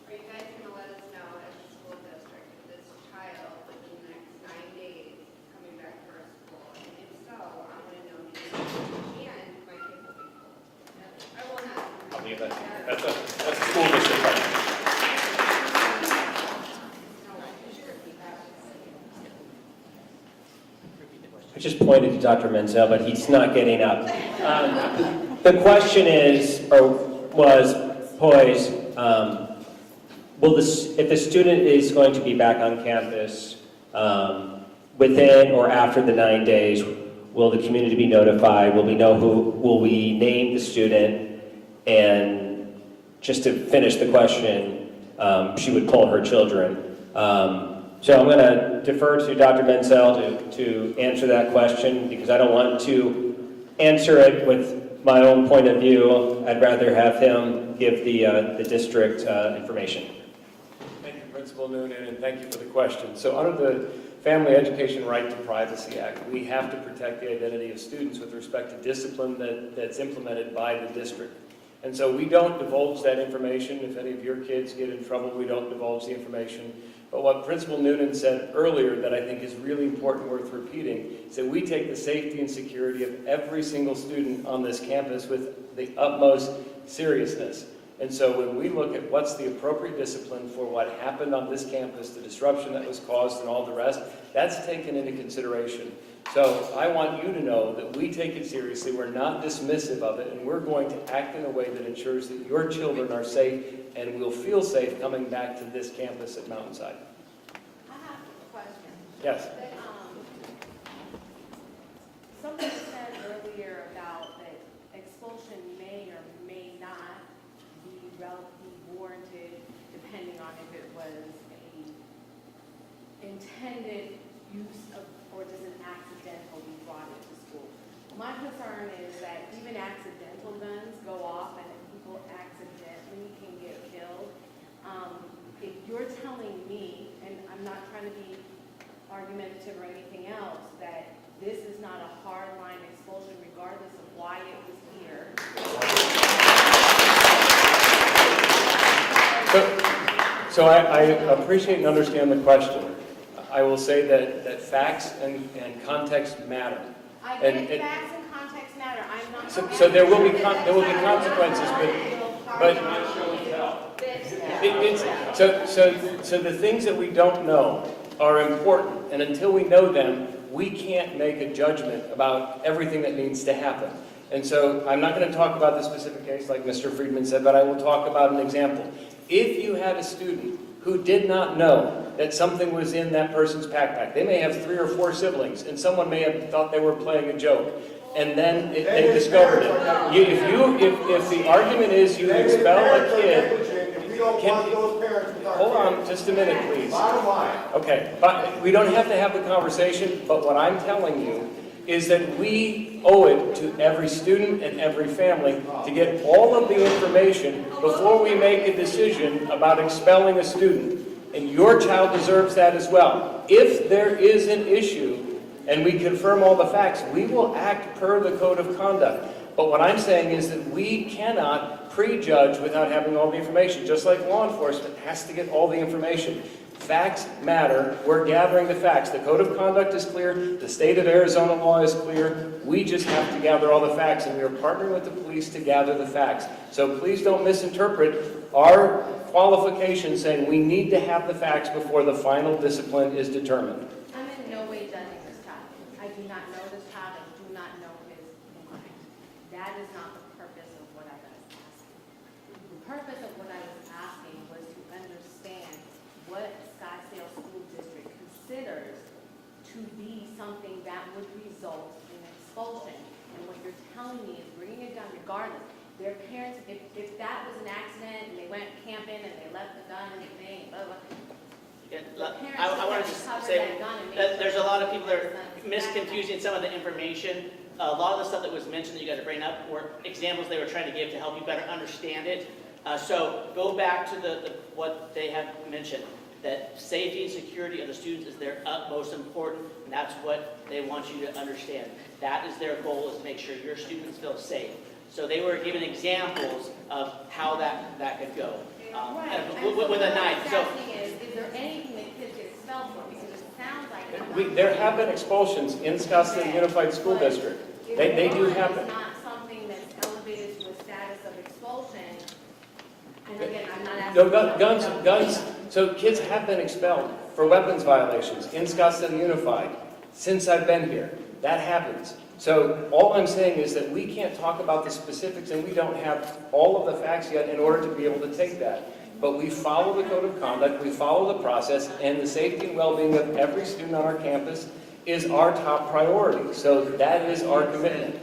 Are you guys going to let us know as a school district if this child within the next 9 days coming back to our school? And if so, I want to know the age and my kid will be told. I will not. I'll leave that. That's a school district question. I just pointed to Dr. Menzel, but he's not getting up. The question was posed, if the student is going to be back on campus within or after the 9 days, will the community be notified? Will we name the student? And just to finish the question, she would pull her children. So I'm going to defer to Dr. Menzel to answer that question, because I don't want to answer it with my own point of view. I'd rather have him give the district information. Thank you, Principal Noonan, and thank you for the question. So under the Family Education Right to Privacy Act, we have to protect the identity of students with respect to discipline that's implemented by the district. And so we don't divulge that information. If any of your kids get in trouble, we don't divulge the information. But what Principal Noonan said earlier that I think is really important, worth repeating, is that we take the safety and security of every single student on this campus with the utmost seriousness. And so when we look at what's the appropriate discipline for what happened on this campus, the disruption that was caused and all the rest, that's taken into consideration. So I want you to know that we take it seriously, we're not dismissive of it, and we're going to act in a way that ensures that your children are safe and will feel safe coming back to this campus at Mountainside. I have a question. Yes. Something said earlier about that expulsion may or may not be warranted depending on if it was intended use of, or just an accidental we brought it to school. My concern is that even accidental guns go off and people accidentally can get killed. If you're telling me, and I'm not trying to be argumentative or anything else, that this is not a hard line expulsion regardless of why it was here. So I appreciate and understand the question. I will say that facts and context matter. I And get facts and context matter. I'm not. So there will be consequences, but so the things that we don't know are important, and until we know them, we can't make a judgment about everything that needs to happen. And so I'm not going to talk about the specific case like Mr. Friedman said, but I will talk about an example. If you had a student who did not know that something was in that person's backpack, they may have 3 or 4 siblings, and someone may have thought they were playing a joke, and then they discovered it. If the argument is you expel a kid, hold on just a minute, please. Okay, but we don't have to have the conversation, but what I'm telling you is that we owe it to every student and every family to get all of the information before we make a decision about expelling a student. And your child deserves that as well. If there is an issue and we confirm all the facts, we will act per the code of conduct. But what I'm saying is that we cannot prejudge without having all the information, just like law enforcement has to get all the information. Facts matter. We're gathering the facts. The code of conduct is clear. The state of Arizona law is clear. We just have to gather all the facts, and we are partnering with the police to gather the facts. So please don't misinterpret our qualification saying we need to have the facts before the final discipline is determined. I'm in no way judging this child. I do not know this child. I do not know his mind. That is not the purpose of what I was asking. The purpose of what I was asking was to understand what Scottsdale School District considers to be something that would result in expulsion. And what you're telling me is bringing it down regardless. Their parents, if that was an accident and they went camping and they left the gun and the thing, blah, blah, I want to just say that there's a lot of people that are misconfusing some of the information. A lot of the stuff that was mentioned that you guys are bringing up were examples they were trying to give to help you better understand it. So go back to what they have mentioned, that safety and security of the students is their utmost important, and that's what they want you to understand. That is their goal, is to make sure your students feel safe. So they were given examples of how that could go with a knife. So is there anything that kids get expelled for? Because it sounds like There have been expulsions in Scottsdale Unified School District. They do happen. It's not something that's elevated to a status of expulsion. And again, I'm not asking. No, guns. So kids have been expelled for weapons violations in Scottsdale Unified since I've been here. That happens. So all I'm saying is that we can't talk about the specifics, and we don't have all of the facts yet in order to be able to take that. But we follow the code of conduct, we follow the process, and the safety and well-being of every student on our campus is our top priority. So that is our commitment.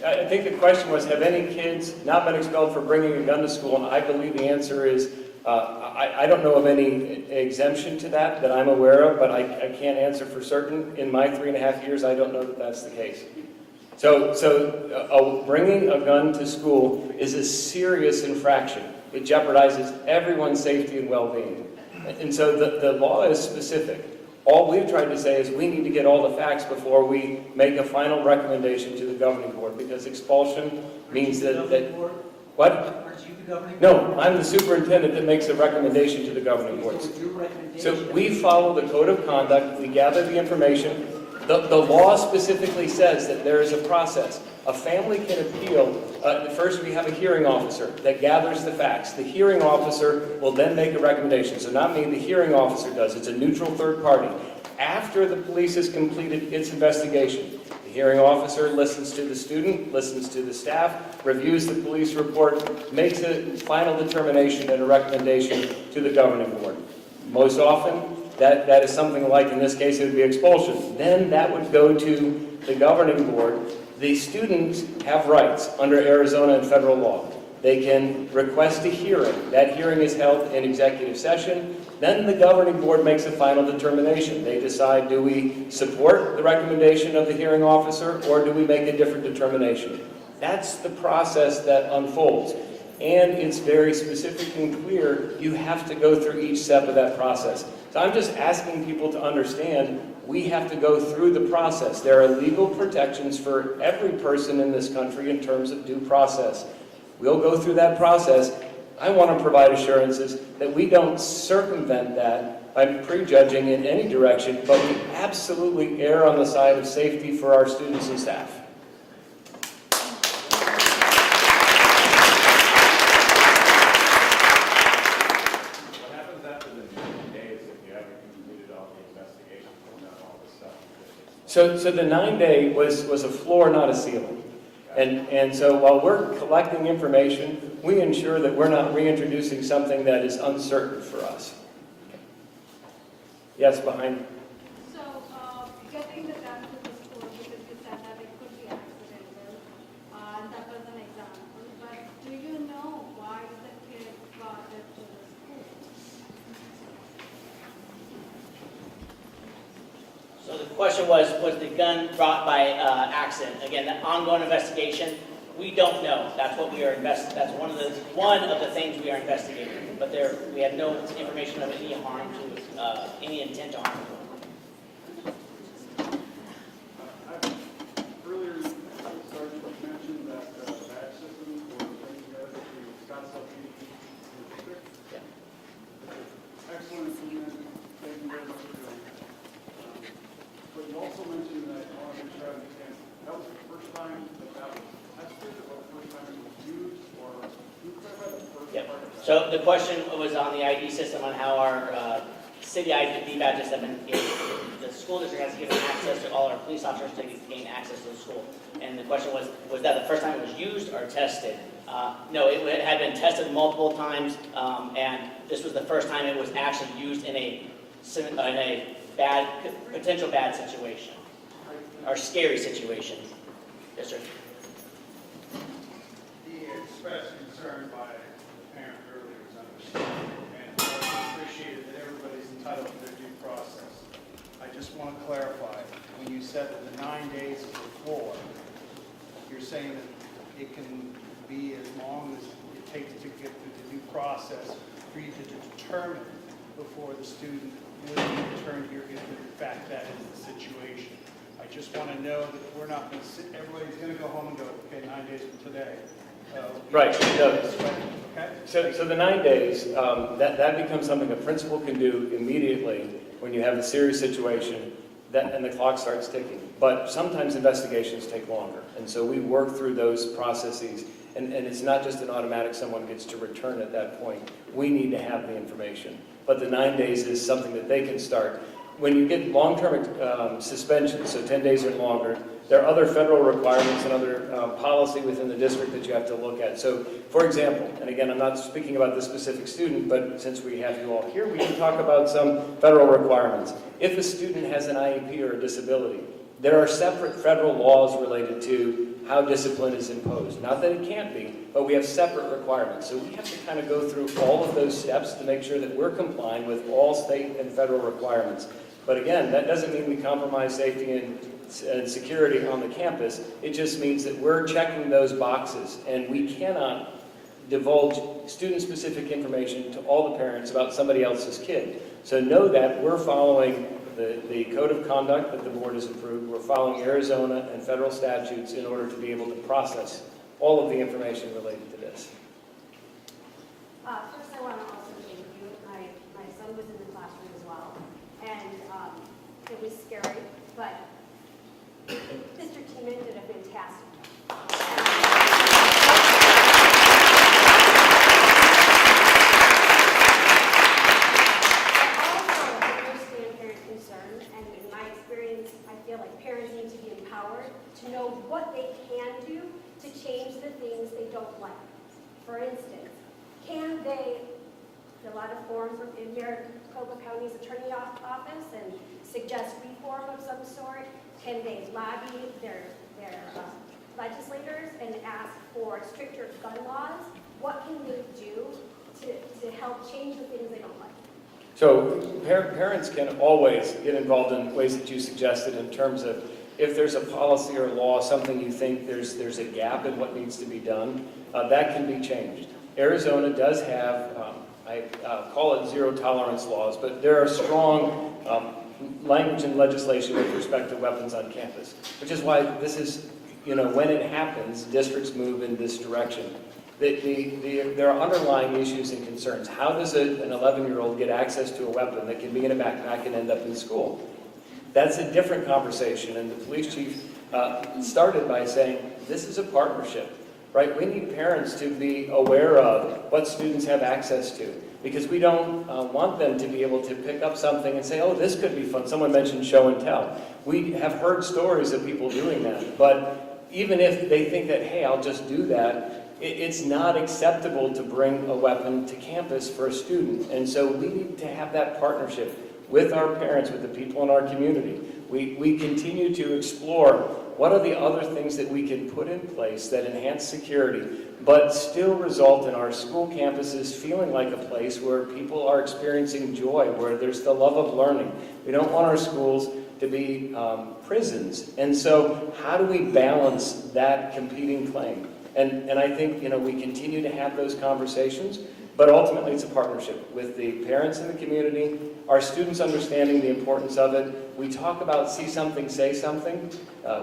I think the question was, have any kids not been expelled for bringing a gun to school? And I believe the answer is, I don't know of any exemption to that I'm aware of, but I can't answer for certain. In my 3.5 years, I don't know that that's the case. So bringing a gun to school is a serious infraction. It jeopardizes everyone's safety and well-being. And so the law is specific. All we've tried to say is we need to get all the facts before we make a final recommendation to the governing board, because expulsion means that what? Aren't you the governing board? No, I'm the superintendent that makes a recommendation to the governing board. So we follow the code of conduct, we gather the information. The law specifically says that there is a process. A family can appeal. First, we have a hearing officer that gathers the facts. The hearing officer will then make a recommendation. So not me, the hearing officer does. It's a neutral third party. After the police has completed its investigation, the hearing officer listens to the student, listens to the staff, reviews the police report, makes a final determination and a recommendation to the governing board. Most often, that is something like, in this case, it would be expulsion. Then that would go to the governing board. The students have rights under Arizona and federal law. They can request a hearing. That hearing is held in executive session. Then the governing board makes a final determination. They decide, do we support the recommendation of the hearing officer, or do we make a different determination? That's the process that unfolds. And it's very specific and clear. You have to go through each step of that process. So I'm just asking people to understand we have to go through the process. There are legal protections for every person in this country in terms of due process. We'll go through that process. I want to provide assurances that we don't circumvent that by prejudging in any direction, but we absolutely err on the side of safety for our students and staff. What happens after the 9 days if you haven't completed all the investigations and done all this stuff? So the 9-day was a floor, not a ceiling. And so while we're collecting information, we ensure that we're not reintroducing something that is uncertain for us. Yes, behind. So, getting the gun to the school, because you said that it could be accidental, and that was an example, but do you know why the kid brought it to the school? So the question was the gun brought by accident? Again, the ongoing investigation, we don't know. That's what we are that's one of the things we are investigating. But we have no information of any harm to, any intent to harm. Earlier, Sergeant mentioned that the badge system for putting together the Scottsdale PD district. Excellent improvement. Thank you very much for doing that. But you also mentioned that I want to make sure I understand, that was the first time that was tested, or the first time it was used, or can you clarify the first Yep. part of that? So the question was on the ID system, on how our city ID badges have been gained. The school district has given access to all our police officers to gain access to the school. And the question was that the first time it was used or tested? No, it had been tested multiple times, and this was the first time it was actually used in a potential bad situation, or scary situation. Yes, sir. He expressed concern by a parent earlier, as understood, and I appreciated that everybody's entitled to their due process. I just want to clarify, when you said that the 9 days is the floor, you're saying that it can be as long as it takes to get through the due process for you to determine before the student will be returned here if in fact that is the situation. I just want to know that we're not going to sit, everybody's going to go home and go, okay, 9 days from today. Right. Okay? So the 9 days, that becomes something a principal can do immediately when you have a serious situation, and the clock starts ticking. But sometimes investigations take longer, and so we work through those processes. And it's not just an automatic someone gets to return at that point. We need to have the information. But the 9 days is something that they can start. When you get long-term suspensions, so 10 days or longer, there are other federal requirements and other policy within the district that you have to look at. So, for example, and again, I'm not speaking about this specific student, but since we have you all here, we can talk about some federal requirements. If a student has an IEP or a disability, there are separate federal laws related to how discipline is imposed. Not that it can't be, but we have separate requirements. So we have to kind of go through all of those steps to make sure that we're complying with all state and federal requirements. But again, that doesn't mean we compromise safety and security on the campus. It just means that we're checking those boxes, and we cannot divulge student-specific information to all the parents about somebody else's kid. So know that we're following the code of conduct that the board has approved. We're following Arizona and federal statutes in order to be able to process all of the information related to this. First, I want to also thank you. My son was in the classroom as well, and it was scary, but Mr. Tiemann did a fantastic job. To know what they can do to change the things they don't like. For instance, can they fill out a form in Maricopa County's attorney office and suggest reform of some sort? Can they lobby their legislators and ask for stricter gun laws, what can they do to help change the things they don't like? So parents can always get involved in ways that you suggested in terms of if there's a policy or law, something you think there's a gap in what needs to be done, that can be changed. Arizona does have, I call it zero tolerance laws, but there are strong language and legislation with respect to weapons on campus, which is why this is, when it happens, districts move in this direction. There are underlying issues and concerns. How does an 11-year-old get access to a weapon that can be in a backpack and end up in school? That's a different conversation, and the police chief started by saying, this is a partnership, right? We need parents to be aware of what students have access to, because we don't want them to be able to pick up something and say, oh, this could be fun. Someone mentioned show and tell. We have heard stories of people doing that, but even if they think that, hey, I'll just do that, it's not acceptable to bring a weapon to campus for a student. And so we need to have that partnership with our parents, with the people in our community. We continue to explore what are the other things that we can put in place that enhance security, but still result in our school campuses feeling like a place where people are experiencing joy, where there's the love of learning. We don't want our schools to be prisons. And so how do we balance that competing claim? And I think, we continue to have those conversations, but ultimately it's a partnership with the parents in the community, our students understanding the importance of it. We talk about see something, say something.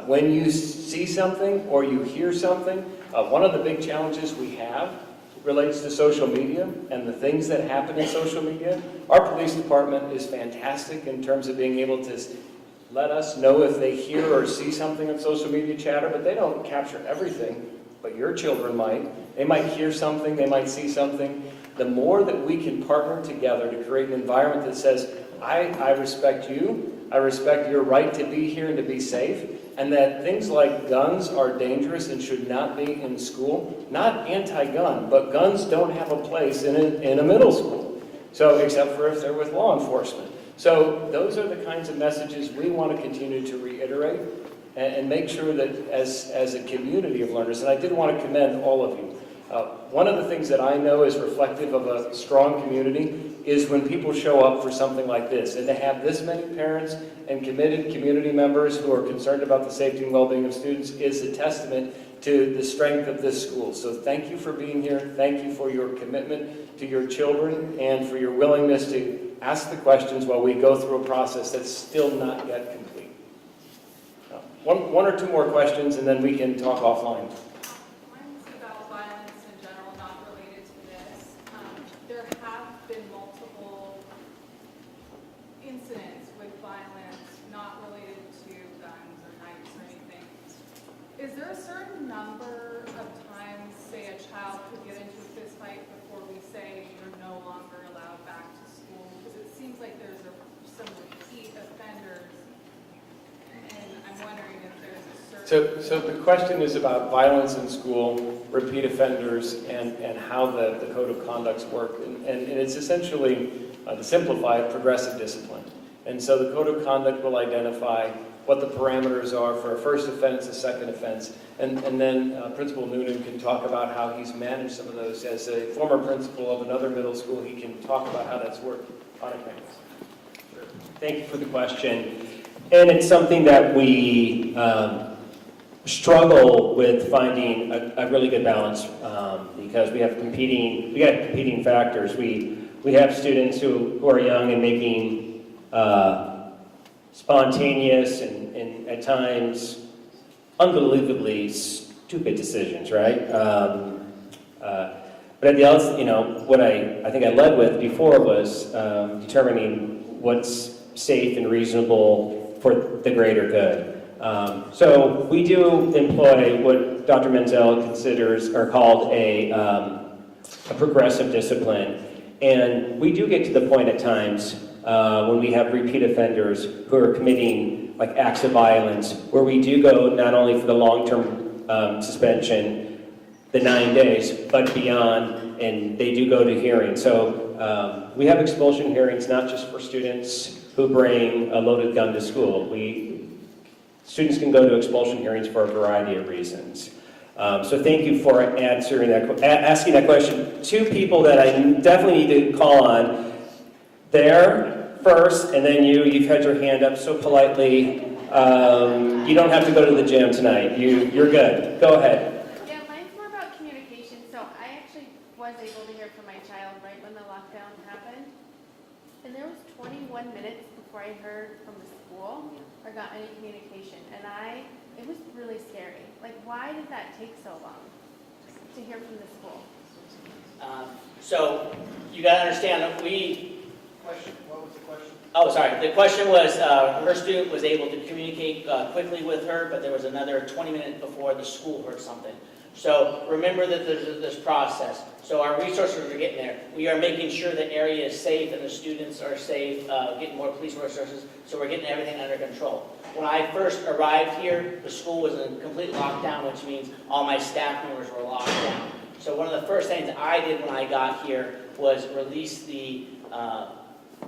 When you see something or you hear something, one of the big challenges we have relates to social media and the things that happen in social media. Our police department is fantastic in terms of being able to let us know if they hear or see something on social media chatter, but they don't capture everything. But your children might. They might hear something, they might see something. The more that we can partner together to create an environment that says, I respect you, I respect your right to be here and to be safe, and that things like guns are dangerous and should not be in school. Not anti-gun, but guns don't have a place in a middle school. So, except for if they're with law enforcement. So those are the kinds of messages we want to continue to reiterate and make sure that as a community of learners, and I did want to commend all of you. One of the things that I know is reflective of a strong community is when people show up for something like this, and to have this many parents and committed community members who are concerned about the safety and well-being of students is a testament to the strength of this school. So thank you for being here. Thank you for your commitment to your children and for your willingness to ask the questions while we go through a process that's still not yet complete. One or two more questions, and then we can talk offline. Mine's about violence in general, not related to this. There have been multiple incidents with violence not related to guns or knives or anything. Is there a certain number of times, say, a child could get into a fist fight before we say you're no longer allowed back to school? Because it seems like there's some repeat offenders. And I'm wondering if there's a certain... So the question is about violence in school, repeat offenders, and how the code of conducts work. And it's essentially, to simplify it, progressive discipline. And so the code of conduct will identify what the parameters are for a first offense, a second offense, and then Principal Noonan can talk about how he's managed some of those. As a former principal of another middle school, he can talk about how that's worked on a campus. Sure. Thank you for the question. And it's something that we struggle with finding a really good balance because we have competing factors. We have students who are young and making spontaneous and at times unbelievably stupid decisions, right? But at the outset, what I think I led with before was determining what's safe and reasonable for the greater good. So we do employ what Dr. Menzel considers or called a progressive discipline. And we do get to the point at times when we have repeat offenders who are committing like acts of violence, where we do go not only for the long-term suspension, the 9 days, but beyond, and they do go to hearing. So we have expulsion hearings not just for students who bring a loaded gun to school. students can go to expulsion hearings for a variety of reasons. So thank you for asking that question. Two people that I definitely need to call on. There first, and then you've had your hand up so politely. You don't have to go to the gym tonight. You're good. Go ahead. Yeah, mine's more about communication. So I actually was able to hear from my child right when the lockdown happened. And there was 21 minutes before I heard from the school or got any communication. And it was really scary. Like, why did that take so long to hear from the school? So you got to understand that Question, what was the question? Oh, sorry. The question was, her student was able to communicate quickly with her, but there was another 20 minutes before the school heard something. So remember that there's this process. So our resources are getting there. We are making sure the area is safe and the students are safe, getting more police resources, so we're getting everything under control. When I first arrived here, the school was in complete lockdown, which means all my staff members were locked down. So one of the first things I did when I got here was release the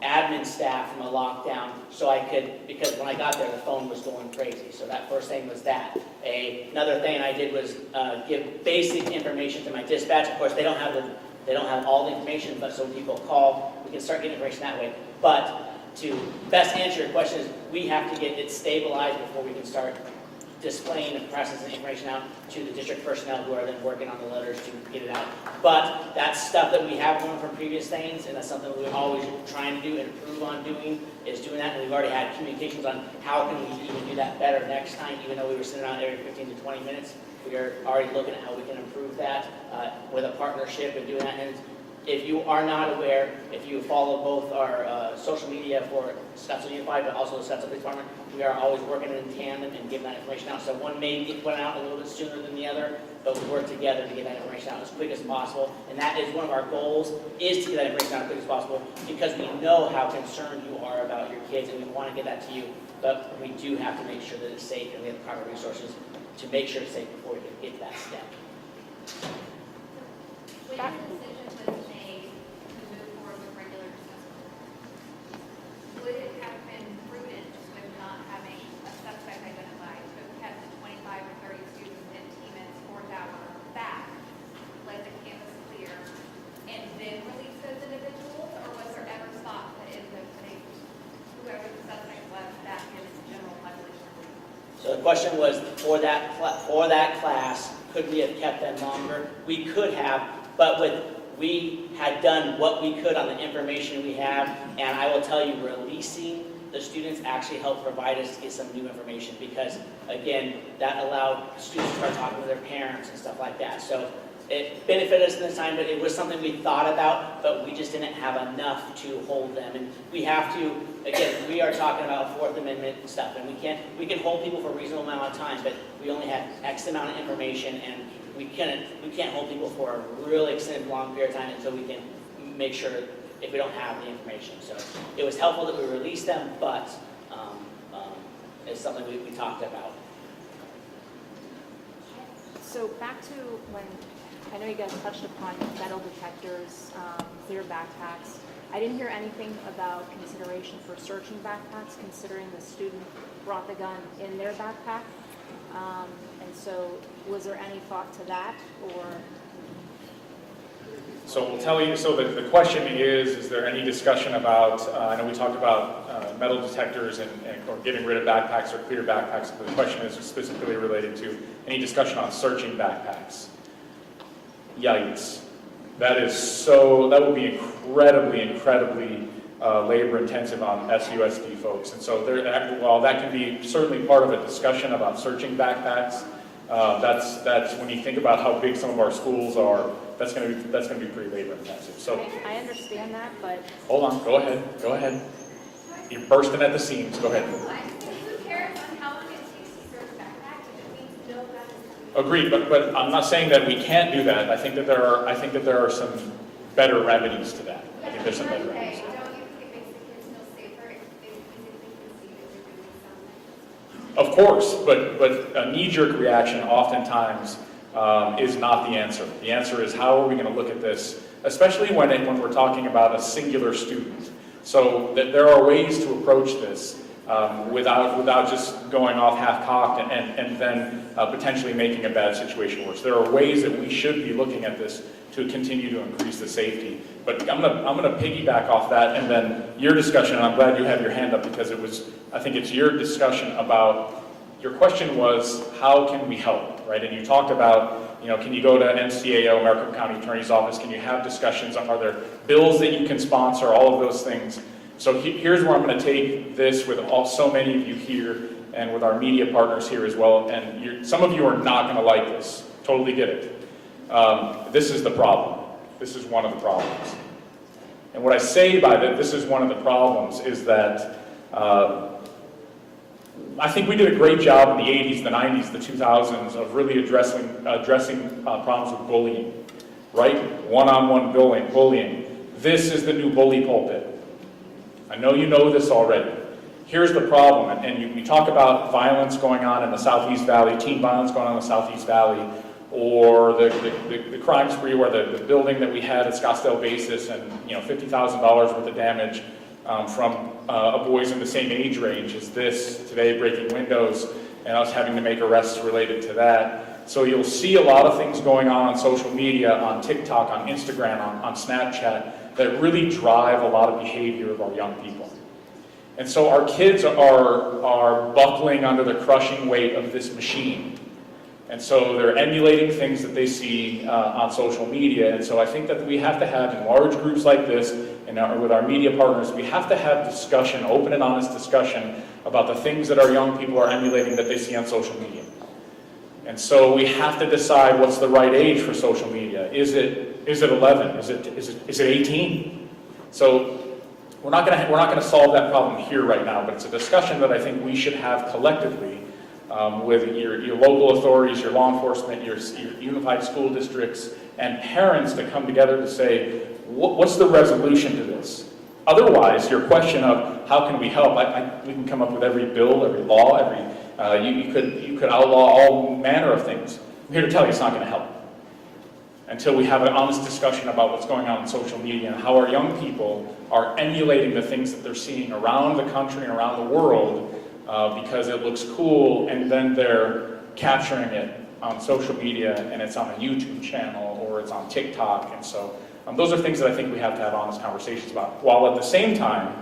admin staff from a lockdown so I could, because when I got there the phone was going crazy. So that first thing was that. Another thing I did was give basic information to my dispatch. Of course they don't have all the information, but so when people call, we can start getting information that way. But to best answer your question is we have to get it stabilized before we can start displaying and processing information out to the district personnel who are then working on the letters to get it out. But that's stuff that we have learned from previous things, and that's something we're always trying to do and improve on doing, is doing that. And we've already had communications on how can we even do that better next time, even though we were sitting out every 15 to 20 minutes. We are already looking at how we can improve that with a partnership and doing that. And if you are not aware, if you follow both our social media for Scottsdale Unified, but also the Scottsdale Police Department, we are always working in tandem and giving that information out. So one may get put out a little bit sooner than the other, but we work together to get that information out as quick as possible. And that is one of our goals, is to get that information out as quick as possible, because we know how concerned you are about your kids, and we want to get that to you. But we do have to make sure that it's safe, and we have the proper resources to make sure it's safe before we can get to that step. When the decision was made to move forward with regular dismissal, would it have been prudent with not having a suspect identified to have kept the 25 or 30 students in T-Min's 4th hour back, let the campus clear, and then release those individuals? Or was there ever thought that in the whoever the suspect was, that is the general population? So the question was, for that class, could we have kept them longer? We could have, but we had done what we could on the information we have, and I will tell you, releasing the students actually helped provide us to get some new information, because again, that allowed students to start talking with their parents and stuff like that. So it benefited us in this time, but it was something we thought about, but we just didn't have enough to hold them. And we have to, again, we are talking about Fourth Amendment stuff, and we can hold people for a reasonable amount of time, but we only have X amount of information, and we can't hold people for a really extended long period of time until we can make sure if we don't have the information. So it was helpful that we released them, but it's something we talked about. So back to when, I know you guys touched upon metal detectors, clear backpacks. I didn't hear anything about consideration for searching backpacks, considering the student brought the gun in their backpack. And so was there any thought to that, or? So we'll tell you, so the question is there any discussion about, I know we talked about metal detectors or getting rid of backpacks or clear backpacks, but the question is specifically related to any discussion on searching backpacks. Yikes. That will be incredibly labor intensive on SUSD folks. And so while that can be certainly part of a discussion about searching backpacks, that's when you think about how big some of our schools are, that's going to be pretty labor intensive. So I understand that, but hold on, go ahead. You're bursting at the seams. Go ahead. Who cares on how long it takes to search backpacks if it means no gun is Agreed, but I'm not saying that we can't do that. I think that there are some better remedies to that. I think there's some better remedies. Don't you think it makes the kids feel safer if they physically can see that you're doing something? Of course, but a knee-jerk reaction oftentimes is not the answer. The answer is how are we going to look at this, especially when we're talking about a singular student. So that there are ways to approach this. without just going off half-cocked and then potentially making a bad situation worse. There are ways that we should be looking at this to continue to increase the safety. But I'm gonna piggyback off that, and then your discussion, and I'm glad you have your hand up because I think it's your discussion about, your question was, how can we help, right? And you talked about, can you go to MCAO, Maricopa County Attorney's Office, can you have discussions, are there bills that you can sponsor, all of those things. So here's where I'm gonna take this with so many of you here, and with our media partners here as well, and some of you are not gonna like this, totally get it. This is the problem. This is one of the problems. And what I say by that, this is one of the problems, is that I think we did a great job in the 80s, the 90s, the 2000s of really addressing problems with bullying, right? One-on-one bullying. This is the new bully pulpit. I know you know this already. Here's the problem, and you talk about violence going on in the Southeast Valley, teen violence going on in the Southeast Valley, or the crime spree, or the building that we had at Scottsdale Basis, and $50,000 worth of damage from boys in the same age range as this today, breaking windows, and us having to make arrests related to that. So you'll see a lot of things going on social media, on TikTok, on Instagram, on Snapchat, that really drive a lot of behavior of our young people. And so our kids are buckling under the crushing weight of this machine. And so they're emulating things that they see on social media. And so I think that we have to have, in large groups like this, and with our media partners, we have to have discussion, open and honest discussion, about the things that our young people are emulating that they see on social media. And so we have to decide what's the right age for social media. Is it 11? Is it 18? So we're not gonna solve that problem here right now, but it's a discussion that I think we should have collectively with your local authorities, your law enforcement, your unified school districts, and parents to come together to say, what's the resolution to this? Otherwise, your question of how can we help, we can come up with every bill, every law, you could outlaw all manner of things. I'm here to tell you it's not going to help until we have an honest discussion about what's going on in social media and how our young people are emulating the things that they're seeing around the country and around the world because it looks cool, and then they're capturing it on social media, and it's on a YouTube channel or it's on TikTok. And so those are things that I think we have to have honest conversations about, while at the same time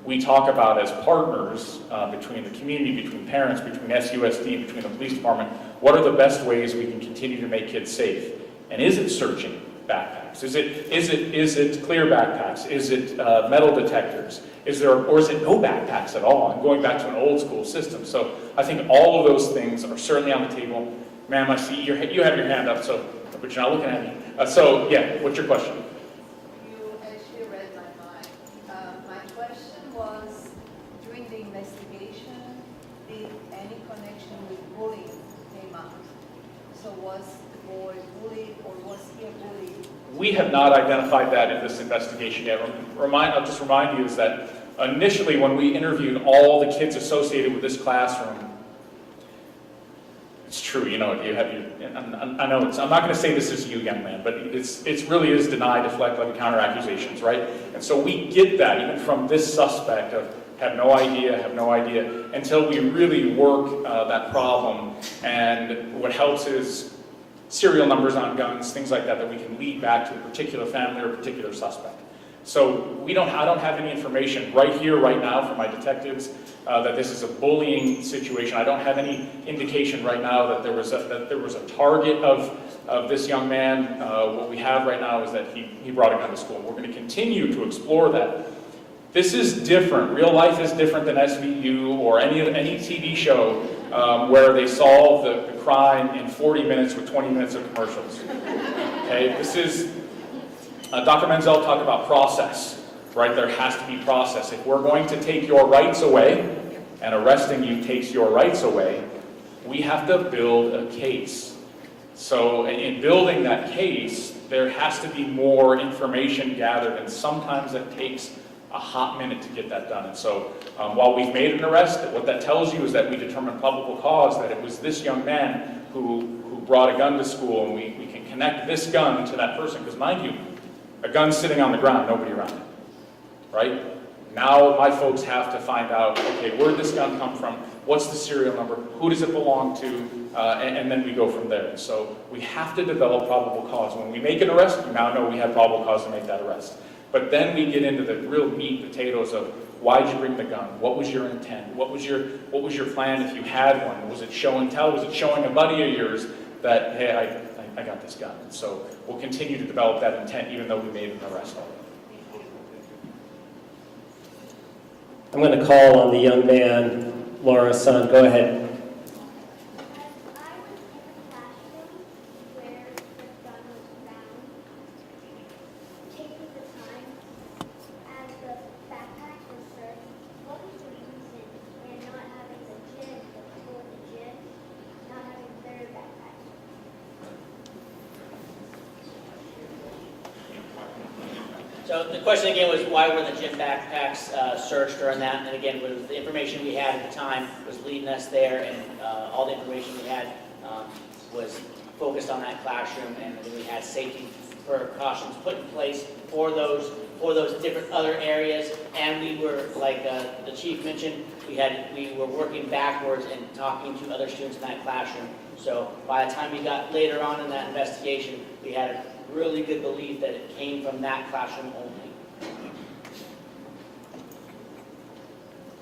we talk about, as partners between the community, between parents, between SUSD, between the police department, what are the best ways we can continue to make kids safe? And is it searching backpacks? Is it clear backpacks? Is it metal detectors? Is it no backpacks at all? I'm going back to an old school system. So I think all of those things are certainly on the table. Ma'am, I see you have your hand up, but you're not looking at me. So yeah, what's your question? You actually read my mind. My question was, during the investigation, did any connection with bullying came out? So was the boy bullied, or was he a bully? We have not identified that in this investigation yet. I'll just remind you is that initially when we interviewed all the kids associated with this classroom, it's true, you have your, I know I'm not going to say this is you, young man, but it really is deny, deflect, like counter accusations, right? And so we get that even from this suspect of have no idea, until we really work that problem. And what helps is serial numbers on guns, things like that, that we can lead back to a particular family or a particular suspect. So I don't have any information right here, right now from my detectives that this is a bullying situation. I don't have any indication right now that there was a target of this young man. What we have right now is that he brought a gun to school. We're going to continue to explore that. This is different. Real life is different than SVU or any TV show where they solve the crime in 40 minutes with 20 minutes of commercials. Okay, this is, Dr. Menzel talked about process, right? There has to be process. If we're going to take your rights away, and arresting you takes your rights away, we have to build a case. So in building that case, there has to be more information gathered, and sometimes it takes a hot minute to get that done. And so while we've made an arrest, what that tells you is that we determined probable cause, that it was this young man who brought a gun to school, and we can connect this gun to that person. Because mind you, a gun's sitting on the ground, nobody around it, right? Now my folks have to find out, okay, where did this gun come from? What's the serial number? Who does it belong to? And then we go from there. So we have to develop probable cause. When we make an arrest, we now know we have probable cause to make that arrest. But then we get into the real meat and potatoes of why'd you bring the gun? What was your intent? What was your plan if you had one? Was it show and tell? Was it showing a buddy of yours that, hey, I got this gun? And so we'll continue to develop that intent even though we made an arrest already. I'm going to call on the young man, Laura's son. Go ahead. So the question again was, why were the gym backpacks searched during that? And again, was the information we had at the time was leading us there, and all the information we had was focused on that classroom, and then we had safety precautions put in place for those different other areas. And we were, like the chief mentioned, we were working backwards and talking to other students in that classroom. So by the time we got later on in that investigation, we had a really good belief that it came from that classroom only.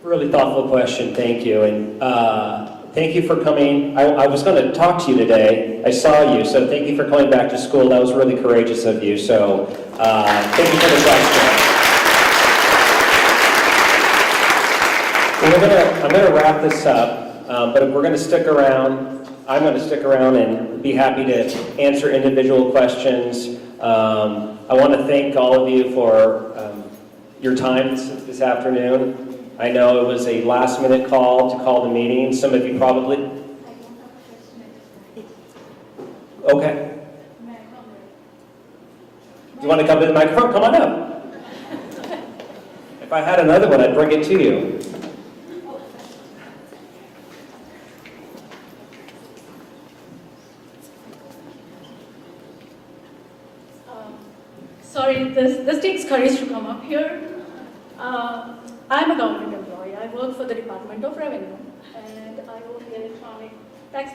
Really thoughtful question, thank you. And thank you for coming. I was going to talk to you today. I saw you, so thank you for coming back to school. That was really courageous of you. So thank you for the question. I'm going to wrap this up, but if we're going to stick around, I'm going to stick around and be happy to answer individual questions. I want to thank all of you for your time this afternoon. I know it was a last-minute call to call the meeting. Some of you probably... Okay. You want to come to the microphone? Come on up. If I had another one, I'd bring it to you. Sorry, this takes courage to come up here. I'm a government employee. I work for the Department of Revenue, and I own the electronic tax,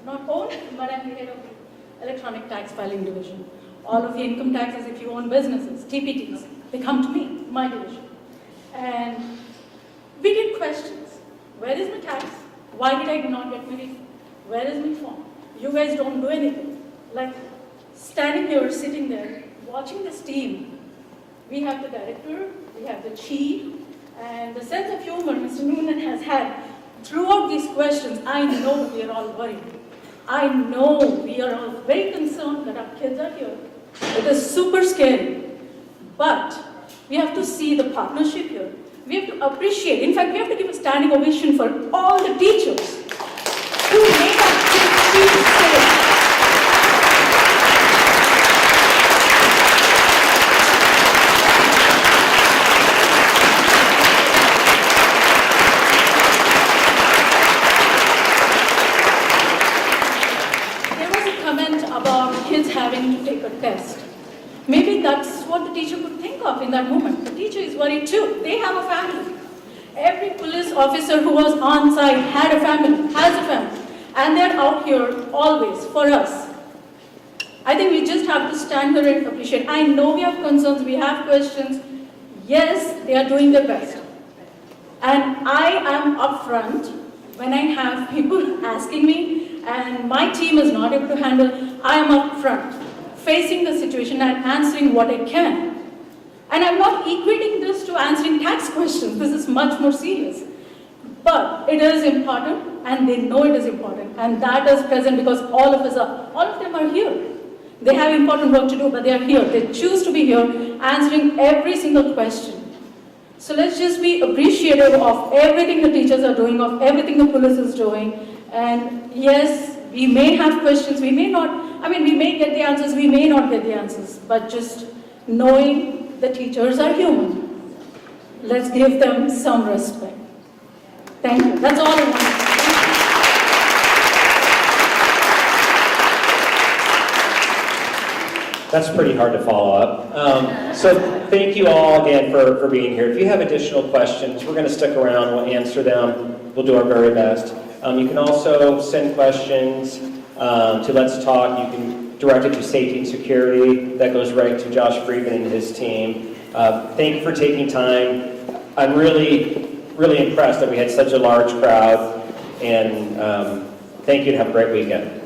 not own, but I'm the head of the electronic tax filing division. All of the income taxes, if you own businesses, TPTs, they come to me, my division. And we get questions. Where is my tax? Why did I not get my refund? Where is my form? You guys don't do anything. Like standing here, sitting there, watching this team, we have the director, we have the chief, and the sense of humor Mr. Noonan has had throughout these questions. I know we are all worried. I know we are all very concerned that our kids are here. It is super scary. But we have to see the partnership here. We have to appreciate, in fact, we have to give a standing ovation for all the teachers who make our kids feel safe. Kids having to take a test. Maybe that's what the teacher could think of in that moment. The teacher is worried too. They have a family. Every police officer who was on site had a family, has a family. And they're out here always for us. I think we just have to stand here and appreciate. I know we have concerns, we have questions. Yes, they are doing their best. And I am upfront when I have people asking me and my team is not able to handle, I am up front, facing the situation and answering what I can. And I'm not equating this to answering tax questions. This is much more serious. But it is important, and they know it is important. And that is present because all of them are here. They have important work to do, but they are here. They choose to be here, answering every single question. So let's just be appreciative of everything the teachers are doing, of everything the police is doing. And yes, we may have questions, we may not, we may get the answers, we may not get the answers, but just knowing the teachers are human, let's give them some respect. Thank you. That's all I want to say. That's pretty hard to follow up. So thank you all again for being here. If you have additional questions, we're going to stick around. We'll answer them. We'll do our very best. You can also send questions to Let's Talk. You can direct it to Safety and Security. That goes right to Josh Friedman and his team. Thank you for taking time. I'm really, really impressed that we had such a large crowd. And thank you and have a great weekend.